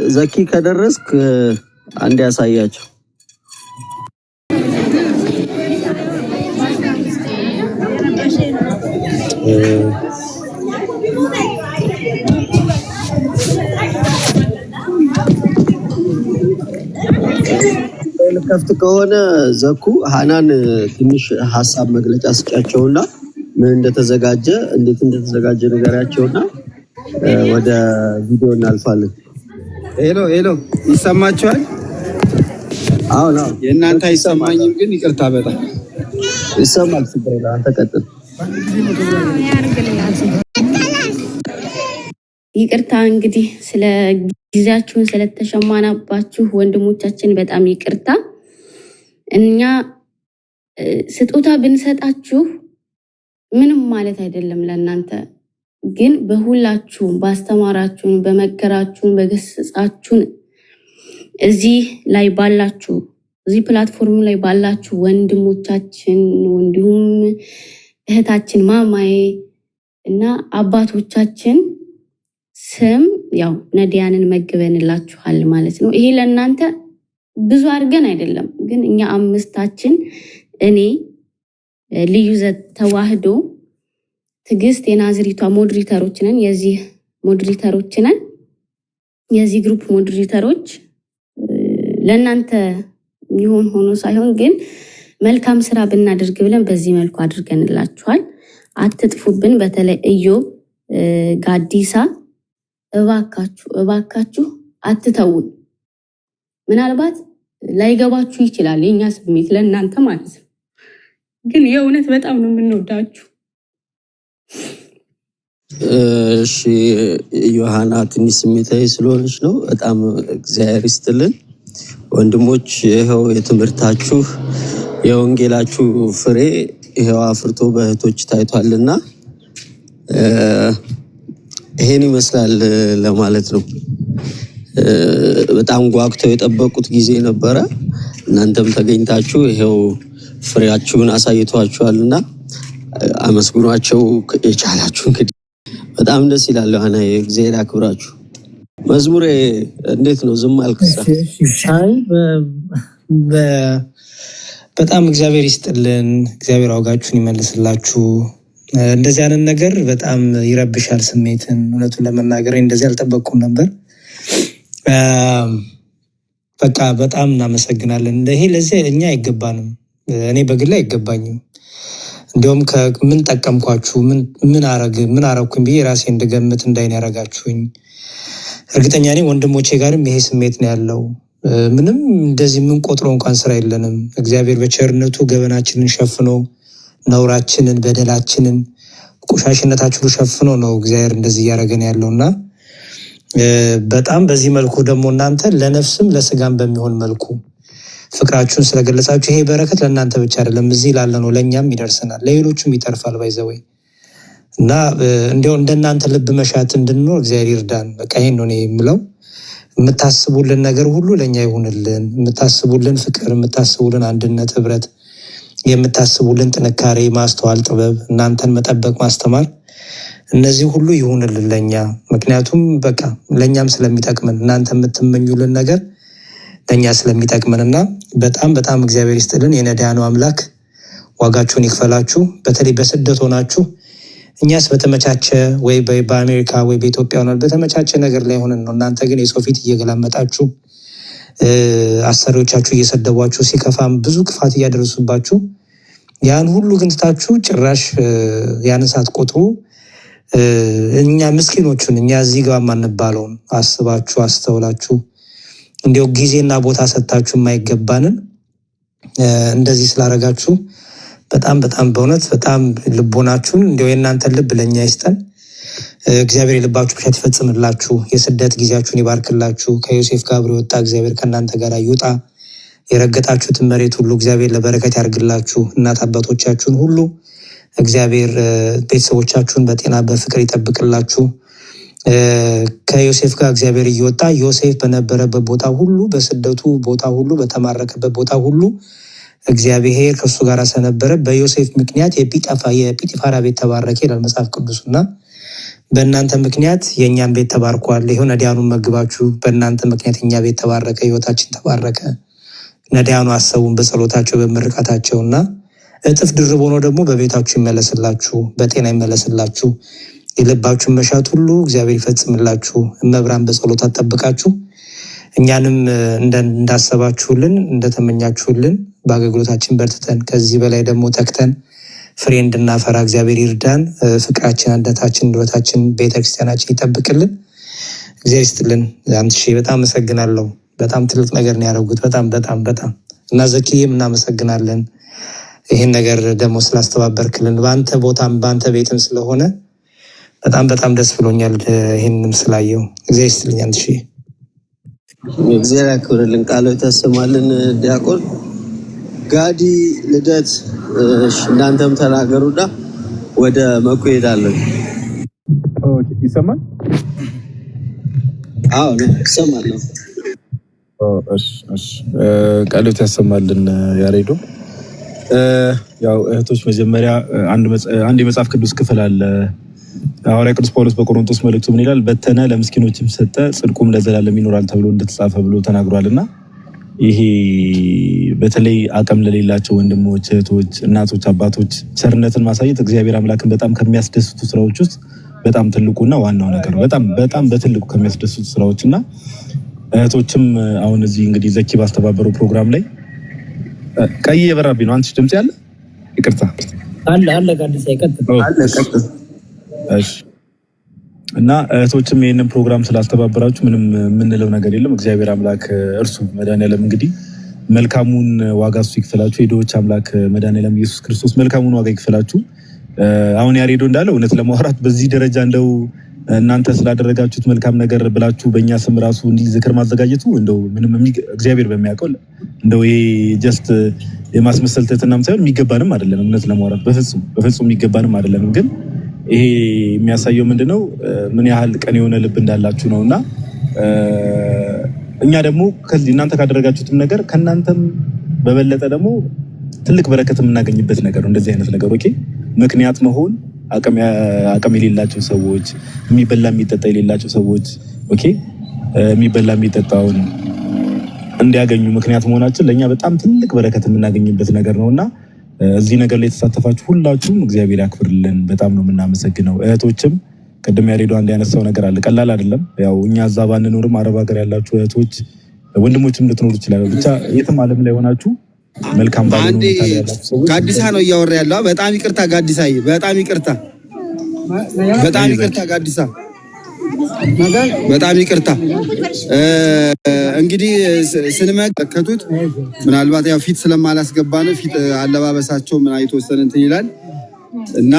ዘኪ ከደረስክ አንድ ያሳያቸው። ከፍት ከሆነ ዘኩ ሃናን ትንሽ ሐሳብ መግለጫ ስጫቸውና ምን እንደተዘጋጀ እንዴት እንደተዘጋጀ ነገራቸውና ወደ ቪዲዮ እናልፋለን። ሄሎ ይሰማችኋል? አዎ የእናንተ አይሰማኝም፣ ግን ይቅርታ በጣም ይሰማል። ሲባል አንተ ቀጥል። ይቅርታ እንግዲህ ስለ ጊዜያችሁን ስለተሸማናባችሁ ወንድሞቻችን በጣም ይቅርታ። እኛ ስጦታ ብንሰጣችሁ ምንም ማለት አይደለም ለእናንተ፣ ግን በሁላችሁም ባስተማራችሁን፣ በመከራችሁን፣ በገሰጻችሁን እዚህ ላይ ባላችሁ እዚህ ፕላትፎርም ላይ ባላችሁ ወንድሞቻችን እንዲሁም እህታችን ማማዬ እና አባቶቻችን ስም ያው ነዲያንን መግበንላችኋል ማለት ነው። ይሄ ለእናንተ ብዙ አድርገን አይደለም፣ ግን እኛ አምስታችን እኔ ልዩ ተዋህዶ ትዕግስት የናዝሪቷ ሞዴሬተሮች ነን። የዚህ ሞዴሬተሮች ነን። የዚህ ግሩፕ ሞዴሬተሮች ለእናንተ የሚሆን ሆኖ ሳይሆን ግን መልካም ስራ ብናደርግ ብለን በዚህ መልኩ አድርገንላችኋል። አትጥፉብን። በተለይ ኢዮብ ጋዲሳ እባካችሁ አትተውን። ምናልባት ላይገባችሁ ይችላል የኛ ስሜት ለእናንተ ማለት ነው፣ ግን የእውነት በጣም ነው የምንወዳችሁ። እሺ ዮሐና ትንሽ ስሜታዊ ስለሆነች ነው። በጣም እግዚአብሔር ይስጥልን ወንድሞች። ይኸው የትምህርታችሁ የወንጌላችሁ ፍሬ ይኸው አፍርቶ በእህቶች ታይቷልና ይሄን ይመስላል ለማለት ነው። በጣም ጓግተው የጠበቁት ጊዜ ነበረ። እናንተም ተገኝታችሁ ይሄው ፍሬያችሁን አሳይቷችኋልና አመስግኗቸው የቻላችሁ። እንግዲህ በጣም ደስ ይላል። ዮሐና እግዚአብሔር ያክብራችሁ። መዝሙሬ እንዴት ነው? ዝም አልክሳ? በጣም እግዚአብሔር ይስጥልን። እግዚአብሔር አውጋችሁን ይመልስላችሁ። እንደዚህ አይነት ነገር በጣም ይረብሻል ስሜትን። እውነቱን ለመናገር እንደዚህ አልጠበቅኩም ነበር። በቃ በጣም እናመሰግናለን። ይሄ ለዚህ እኛ አይገባንም። እኔ በግል አይገባኝም። እንዲሁም ምን ጠቀምኳችሁ፣ ምን አረኩኝ ብዬ ራሴ እንድገምት እንዳይን ያረጋችሁኝ። እርግጠኛ ነኝ ወንድሞቼ ጋርም ይሄ ስሜት ነው ያለው። ምንም እንደዚህ ምን ቆጥሮ እንኳን ስራ የለንም። እግዚአብሔር በቸርነቱ ገበናችንን ሸፍኖ ነውራችንን፣ በደላችንን፣ ቆሻሽነታችንን ሸፍኖ ነው እግዚአብሔር እንደዚህ እያደረገን ያለውና በጣም በዚህ መልኩ ደግሞ እናንተ ለነፍስም ለስጋም በሚሆን መልኩ ፍቅራችሁን ስለገለጻችሁ ይሄ በረከት ለእናንተ ብቻ አይደለም፣ እዚህ ላለ ነው ለእኛም ይደርሰናል፣ ለሌሎቹም ይተርፋል። ባይዘወይ እና እንዲያው እንደናንተ ልብ መሻት እንድንኖር እግዚአብሔር ይርዳን። በቃ ይሄን ነው የምለው። የምታስቡልን ነገር ሁሉ ለእኛ ይሁንልን። የምታስቡልን ፍቅር፣ የምታስቡልን አንድነት፣ ህብረት፣ የምታስቡልን ጥንካሬ፣ ማስተዋል፣ ጥበብ፣ እናንተን መጠበቅ፣ ማስተማር፣ እነዚህ ሁሉ ይሁንልን ለእኛ። ምክንያቱም በቃ ለእኛም ስለሚጠቅመን እናንተ የምትመኙልን ነገር ለእኛ ስለሚጠቅመንና በጣም በጣም እግዚአብሔር ይስጥልን። የነዳያኑ አምላክ ዋጋችሁን ይክፈላችሁ። በተለይ በስደት ሆናችሁ እኛስ በተመቻቸ ወይ በአሜሪካ ወይ በኢትዮጵያ ሆናል በተመቻቸ ነገር ላይ ሆነን ነው። እናንተ ግን የሰው ፊት እየገላመጣችሁ አሰሪዎቻችሁ እየሰደቧችሁ ሲከፋም ብዙ ክፋት እያደረሱባችሁ ያን ሁሉ ግን ትታችሁ ጭራሽ ያን ሳትቆጥሩ እኛ ምስኪኖቹን እኛ እዚህ ጋር ማንባለውን አስባችሁ አስተውላችሁ እንዲያው ጊዜና ቦታ ሰጥታችሁ የማይገባንን እንደዚህ ስላደረጋችሁ በጣም በጣም በእውነት በጣም ልቦናችሁን እንዲያው የእናንተን ልብ ለእኛ ይስጠን። እግዚአብሔር የልባችሁ ብቻ ይፈጽምላችሁ። የስደት ጊዜያችሁን ይባርክላችሁ። ከዮሴፍ ጋር አብሮ የወጣ እግዚአብሔር ከእናንተ ጋር ይውጣ። የረገጣችሁትን መሬት ሁሉ እግዚአብሔር ለበረከት ያርግላችሁ። እናት አባቶቻችሁን ሁሉ እግዚአብሔር ቤተሰቦቻችሁን በጤና በፍቅር ይጠብቅላችሁ። ከዮሴፍ ጋር እግዚአብሔር እየወጣ ዮሴፍ በነበረበት ቦታ ሁሉ በስደቱ ቦታ ሁሉ በተማረከበት ቦታ ሁሉ እግዚአብሔር ከእሱ ጋር ስለነበረ በዮሴፍ ምክንያት የጲጢፋራ ቤት ተባረከ ይላል መጽሐፍ ቅዱስና በእናንተ ምክንያት የእኛን ቤት ተባርኳል። ይኸው ነዳያኑን መግባችሁ በእናንተ ምክንያት እኛ ቤት ተባረከ፣ ህይወታችን ተባረከ። ነዳያኑ አሰቡን በጸሎታቸው በምርቃታቸው እና እጥፍ ድርብ ሆኖ ደግሞ በቤታችሁ ይመለስላችሁ፣ በጤና ይመለስላችሁ። የልባችሁን መሻት ሁሉ እግዚአብሔር ይፈጽምላችሁ። እመብራን በጸሎት አጠብቃችሁ እኛንም እንዳሰባችሁልን እንደተመኛችሁልን በአገልግሎታችን በርትተን ከዚህ በላይ ደግሞ ተክተን ፍሬ እንድናፈራ እግዚአብሔር ይርዳን። ፍቅራችን፣ አንድነታችን፣ ንብረታችን ቤተክርስቲያናችን ይጠብቅልን። እግዚአብሔር ይስጥልን። አንድ ሺህ በጣም አመሰግናለሁ። በጣም ትልቅ ነገር ነው ያደረጉት። በጣም በጣም በጣም እና ዘኪዬም እናመሰግናለን። ይህን ነገር ደግሞ ስላስተባበርክልን በአንተ ቦታም በአንተ ቤትም ስለሆነ በጣም በጣም ደስ ብሎኛል። ይህንም ስላየው እግዚአብሔር ይስጥልኝ። አንድ ሺህ እግዚአብሔር ያክብርልን፣ ቃሉ ተሰማልን። ዲያቆን ጋዲ ልደት እናንተም ተናገሩና ወደ መኩ ሄዳለሁ። ይሰማል? አዎ ይሰማል። ቃሎት ያሰማልን ያሬዶ። ያው እህቶች መጀመሪያ አንድ የመጽሐፍ ቅዱስ ክፍል አለ። ሐዋርያ ቅዱስ ጳውሎስ በቆሮንቶስ መልእክቱ ምን ይላል? በተነ ለምስኪኖችም ሰጠ ጽድቁም ለዘላለም ይኖራል ተብሎ እንደተጻፈ ብሎ ተናግሯልና ይሄ በተለይ አቅም ለሌላቸው ወንድሞች፣ እህቶች፣ እናቶች፣ አባቶች ቸርነትን ማሳየት እግዚአብሔር አምላክን በጣም ከሚያስደስቱ ስራዎች ውስጥ በጣም ትልቁና ዋናው ነገር ነው። በጣም በትልቁ ከሚያስደስቱ ስራዎችና እህቶችም አሁን እዚህ እንግዲህ ዘኪ ባስተባበረው ፕሮግራም ላይ ቀይ የበራብኝ ነው። አንቺ ድምጽ ያለ ይቅርታ አለ ጋዲስ አይቀጥል። እሺ። እና እህቶችም ይሄንን ፕሮግራም ስላስተባበራችሁ ምንም የምንለው ነገር የለም። እግዚአብሔር አምላክ እርሱ መድኃኒዓለም እንግዲህ መልካሙን ዋጋ እሱ ይክፈላችሁ። የድሆች አምላክ መድኃኒዓለም ኢየሱስ ክርስቶስ መልካሙን ዋጋ ይክፈላችሁ። አሁን ያሬዶ እንዳለው እውነት ለማውራት በዚህ ደረጃ እንደው እናንተ ስላደረጋችሁት መልካም ነገር ብላችሁ በእኛ ስም ራሱ እንዲህ ዝክር ማዘጋጀቱ እንደው ምንም እግዚአብሔር በሚያውቀው እንደው ይሄ ጀስት የማስመሰል ትህትናም ሳይሆን የሚገባንም አይደለም። እውነት ለማውራት በፍጹም የሚገባንም አይደለም። ግን ይሄ የሚያሳየው ምንድነው ምን ያህል ቀን የሆነ ልብ እንዳላችሁ ነውና እኛ ደግሞ ከዚህ እናንተ ካደረጋችሁትም ነገር ከናንተም በበለጠ ደግሞ ትልቅ በረከት የምናገኝበት ነገር ነው። እንደዚህ አይነት ነገር ኦኬ ምክንያት መሆን አቅም የሌላቸው ሰዎች የሚበላ የሚጠጣ የሌላቸው ሰዎች ኦኬ የሚበላ የሚጠጣውን እንዲያገኙ ምክንያት መሆናችን ለኛ በጣም ትልቅ በረከት የምናገኝበት ነገር ነውና እዚህ ነገር ላይ የተሳተፋችሁ ሁላችሁም እግዚአብሔር ያክብርልን። በጣም ነው የምናመሰግነው። እህቶችም ቅድም ያሬዶ አንድ ያነሳው ነገር አለ፣ ቀላል አይደለም። ያው እኛ እዛ ባንኖርም አረብ ሀገር ያላችሁ እህቶች ወንድሞችም ልትኖሩ ይችላሉ። ብቻ የትም ዓለም ላይ ሆናችሁ መልካም ባሉ ጋዲሳ ነው እያወራ ያለው። በጣም ይቅርታ ጋዲሳዬ፣ በጣም ይቅርታ ጋዲሳ፣ በጣም ይቅርታ። እንግዲህ ስንመለከቱት ምናልባት ያው ፊት ስለማላስገባ ነው ፊት አለባበሳቸው ምን አይተወሰነ እንትን ይላል እና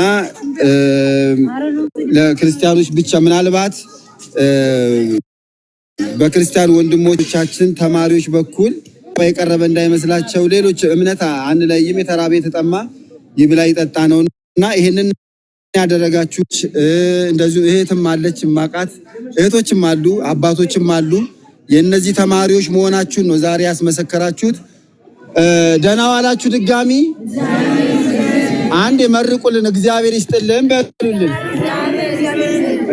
ለክርስቲያኖች ብቻ ምናልባት በክርስቲያን ወንድሞቻችን ተማሪዎች በኩል የቀረበ እንዳይመስላቸው ሌሎች እምነት አንለይም፣ የተራበ የተጠማ ይብላ ይጠጣ ነውና ይሄንን ያደረጋችሁ እንደዚሁ እህትም አለች ማቃት እህቶችም አሉ አባቶችም አሉ የነዚህ ተማሪዎች መሆናችሁን ነው ዛሬ ያስመሰከራችሁት። ደህና ዋላችሁ። ድጋሚ አንድ የመርቁልን እግዚአብሔር ይስጥልን በሉልን።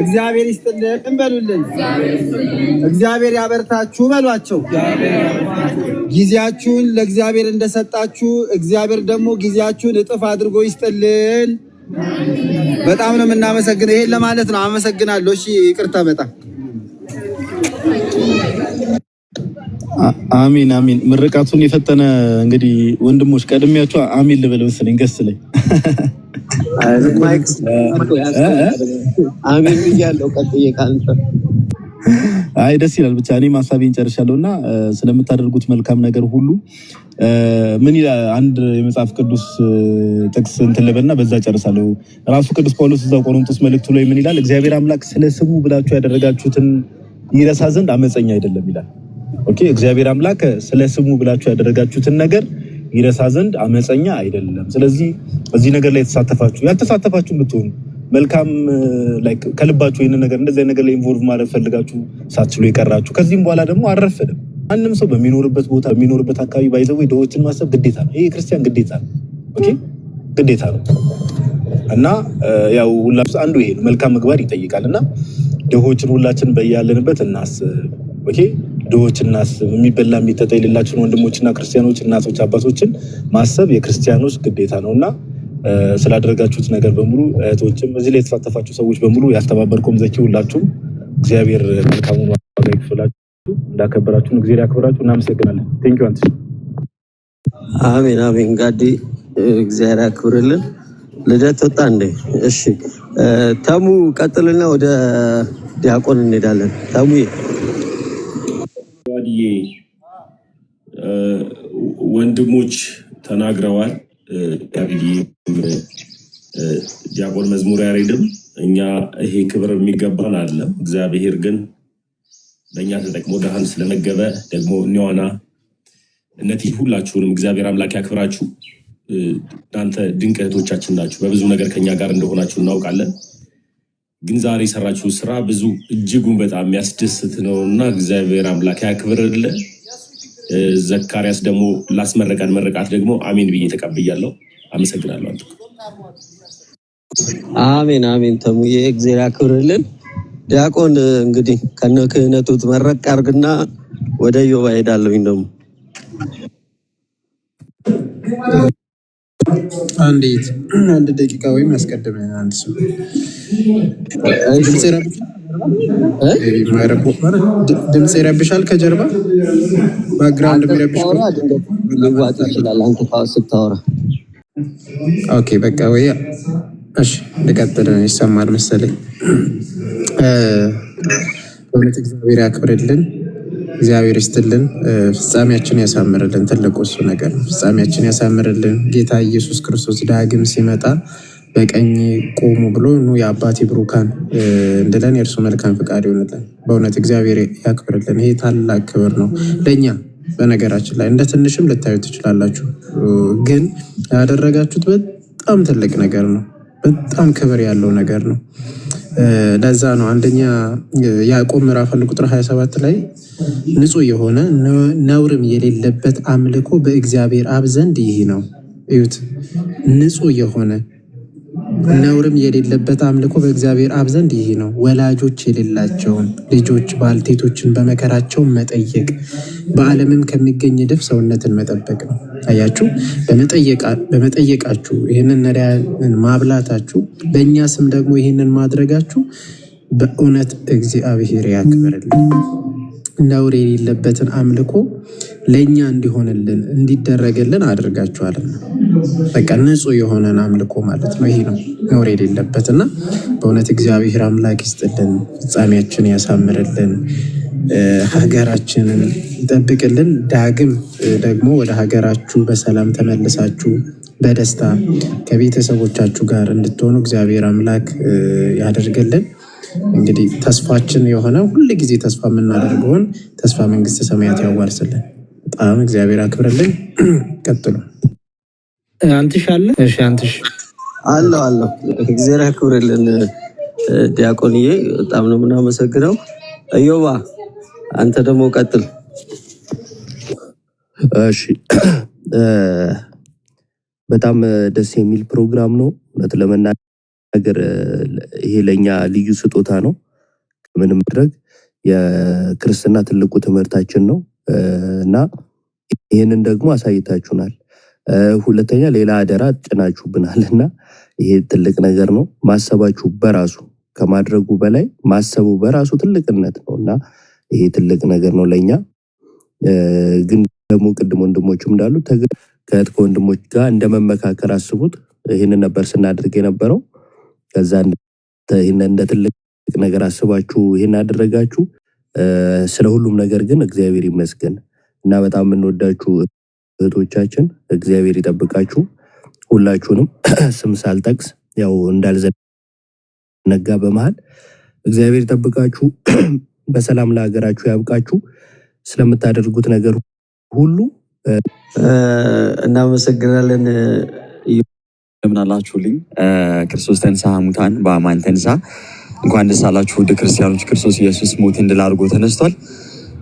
እግዚአብሔር ይስጥልን በሉልን። እግዚአብሔር ያበርታችሁ በሏቸው። ጊዜያችሁን ለእግዚአብሔር እንደሰጣችሁ እግዚአብሔር ደግሞ ጊዜያችሁን እጥፍ አድርጎ ይስጥልን። በጣም ነው የምናመሰግነው። ይሄን ለማለት ነው። አመሰግናለሁ። እሺ ይቅርታ በጣም አሚን አሚን። ምርቃቱን የፈጠነ እንግዲህ ወንድሞች ቀድሚያችሁ አሚን ልበል መሰለኝ ገስ ላይ አሚን ብያለሁ። ቀጥዬ ካንተ አይ ደስ ይላል። ብቻ እኔ ሐሳቤን ጨርሻለሁና ስለምታደርጉት መልካም ነገር ሁሉ ምን ይላል አንድ የመጽሐፍ ቅዱስ ጥቅስ እንትን ልበልና በዛ ጨርሳለሁ። ራሱ ቅዱስ ጳውሎስ እዛው ቆሮንቶስ መልእክቱ ላይ ምን ይላል? እግዚአብሔር አምላክ ስለ ስሙ ብላችሁ ያደረጋችሁትን ይረሳ ዘንድ አመፀኛ አይደለም ይላል። ኦኬ እግዚአብሔር አምላክ ስለ ስሙ ብላችሁ ያደረጋችሁትን ነገር ይረሳ ዘንድ አመፀኛ አይደለም። ስለዚህ እዚህ ነገር ላይ የተሳተፋችሁ ያልተሳተፋችሁ ብትሆኑ መልካም ላይክ ከልባችሁ ይሄን ነገር እንደዚህ ነገር ላይ ኢንቮልቭ ማድረግ ፈልጋችሁ ሳትችሉ የቀራችሁ ከዚህም በኋላ ደግሞ አረፈደም ማንም ሰው በሚኖርበት ቦታ በሚኖርበት አካባቢ ባይዘው ደዎችን ማሰብ ግዴታ ነው። ይሄ ክርስቲያን ግዴታ ነው። ኦኬ ግዴታ ነው። እና ያው ሁላችን አንዱ ይሄ መልካም ምግባር ይጠይቃል እና ድሆችን ሁላችን በያለንበት እናስብ። ኦኬ ድሆችን እናስብ። የሚበላ የሚጠጣ የሌላቸውን ወንድሞችና ክርስቲያኖች እናቶች አባቶችን ማሰብ የክርስቲያኖች ግዴታ ነውና ስላደረጋችሁት ነገር በሙሉ እህቶችም እዚህ ላይ የተሳተፋችሁ ሰዎች በሙሉ ያስተባበርኩም ዘኪ ሁላችሁም እግዚአብሔር መልካሙን ዋጋ ይክፈላችሁ። እንዳከበራችሁን እግዚአብሔር ያክብራችሁ። እናመሰግናለን። ቴንክ ዩ አንተ። አሜን አሜን። ጋዲ እግዚአብሔር ያክብርልን። ልደት ወጣ እንዴ? እሺ ተሙ ቀጥልና ወደ ዲያቆን እንሄዳለን። ተሙ ወንድሞች ተናግረዋል። ዲያቆን መዝሙር ያሬድም እኛ ይሄ ክብር የሚገባን አይደለም። እግዚአብሔር ግን በእኛ ተጠቅሞ ደሃን ስለመገበ ደግሞ እኒዋና እነዚህ ሁላችሁንም እግዚአብሔር አምላክ ያክብራችሁ። እናንተ ድንቅ እህቶቻችን ናችሁ። በብዙ ነገር ከኛ ጋር እንደሆናችሁ እናውቃለን። ግን ዛሬ የሰራችሁ ስራ ብዙ እጅጉን በጣም የሚያስደስት ነው እና እግዚአብሔር አምላክ ያክብርልን። ዘካርያስ ደግሞ ላስመረቀን መረቃት ደግሞ አሜን ብዬ ተቀብያለሁ። አመሰግናለሁ። አንተ አሜን አሜን። ተሙዬ እግዚአብሔር ያክብርልን። ዲያቆን እንግዲህ ከነ ክህነቱ መረቅ አድርግና ወደ ዮባ ሄዳለሁኝ። ደግሞ አንድ ደቂቃ ወይም ያስቀድመን አንድ ሰው ድምፅ ይረብሻል። ከጀርባ ባክግራውንድ የሚረብሽ ሊዋጥ ይችላል። አንተ ስታወራ ኦኬ በቃ ወይ እሺ ልቀጥል። ይሰማል መሰለኝ። በእውነት እግዚአብሔር ያክብርልን፣ እግዚአብሔር ይስጥልን፣ ፍጻሜያችን ያሳምርልን። ትልቁ እሱ ነገር ነው። ፍጻሜያችን ያሳምርልን። ጌታ ኢየሱስ ክርስቶስ ዳግም ሲመጣ በቀኝ ቆሙ ብሎ ኑ የአባቴ ብሩካን እንድለን የእርሱ መልካም ፍቃድ ይሆንልን። በእውነት እግዚአብሔር ያክብርልን። ይሄ ታላቅ ክብር ነው ለእኛ። በነገራችን ላይ እንደ ትንሽም ልታዩ ትችላላችሁ፣ ግን ያደረጋችሁት በጣም ትልቅ ነገር ነው። በጣም ክብር ያለው ነገር ነው። ለዛ ነው አንደኛ ያዕቆብ ምዕራፍ 1 ቁጥር 27 ላይ ንጹሕ የሆነ ነውርም የሌለበት አምልኮ በእግዚአብሔር አብ ዘንድ ይህ ነው። እዩት፣ ንጹሕ የሆነ ነውርም የሌለበት አምልኮ በእግዚአብሔር አብ ዘንድ ይህ ነው። ወላጆች የሌላቸውን ልጆች ባልቴቶችን በመከራቸው መጠየቅ፣ በዓለምም ከሚገኝ ድፍ ሰውነትን መጠበቅ ነው። አያችሁ፣ በመጠየቃችሁ ይህንን ነዳያንን ማብላታችሁ፣ በእኛ ስም ደግሞ ይህንን ማድረጋችሁ በእውነት እግዚአብሔር ያክብርልን። ነውር የሌለበትን አምልኮ ለእኛ እንዲሆንልን እንዲደረግልን አድርጋችኋልና፣ በቃ ንጹሕ የሆነን አምልኮ ማለት ነው። ይሄ ነው ነውር የሌለበት እና በእውነት እግዚአብሔር አምላክ ይስጥልን፣ ፍጻሜያችን ያሳምርልን፣ ሀገራችንን ይጠብቅልን። ዳግም ደግሞ ወደ ሀገራችሁ በሰላም ተመልሳችሁ በደስታ ከቤተሰቦቻችሁ ጋር እንድትሆኑ እግዚአብሔር አምላክ ያደርግልን። እንግዲህ ተስፋችን የሆነ ሁል ጊዜ ተስፋ የምናደርገውን ተስፋ መንግስተ ሰማያት ያዋርስልን። በጣም እግዚአብሔር አክብርልኝ። ቀጥሉ። አንትሽ አለ። እሺ አንትሽ አለው እግዚአብሔር ያክብርልን። ዲያቆንዬ በጣም ነው የምናመሰግነው። እዮባ አንተ ደግሞ ቀጥል። እሺ በጣም ደስ የሚል ፕሮግራም ነው። እውነት ለመናገር ይሄ ለኛ ልዩ ስጦታ ነው። ከምንም ማድረግ የክርስትና ትልቁ ትምህርታችን ነው እና ይህንን ደግሞ አሳይታችሁናል። ሁለተኛ ሌላ አደራ ጭናችሁብናል እና ይሄ ትልቅ ነገር ነው። ማሰባችሁ በራሱ ከማድረጉ በላይ ማሰቡ በራሱ ትልቅነት ነው እና ይሄ ትልቅ ነገር ነው ለኛ። ግን ደግሞ ቅድም ወንድሞችም እንዳሉት ከእህት ከወንድሞች ጋር እንደመመካከር አስቡት። ይህንን ነበር ስናደርግ የነበረው። ከዛ ይህንን እንደ ትልቅ ነገር አስባችሁ ይህን አደረጋችሁ። ስለ ሁሉም ነገር ግን እግዚአብሔር ይመስገን እና በጣም የምንወዳችሁ እህቶቻችን እግዚአብሔር ይጠብቃችሁ። ሁላችሁንም ስም ሳልጠቅስ ያው እንዳልዘነጋ በመሃል እግዚአብሔር ይጠብቃችሁ። በሰላም ለሀገራችሁ ያብቃችሁ። ስለምታደርጉት ነገር ሁሉ እናመሰግናለን። እንደምን አላችሁልኝ? ክርስቶስ ተንሥአ እሙታን በአማን ተንሥአ። እንኳን ደስ አላችሁ ውድ ክርስቲያኖች። ክርስቶስ ኢየሱስ ሞትን ድል አድርጎ ተነስቷል።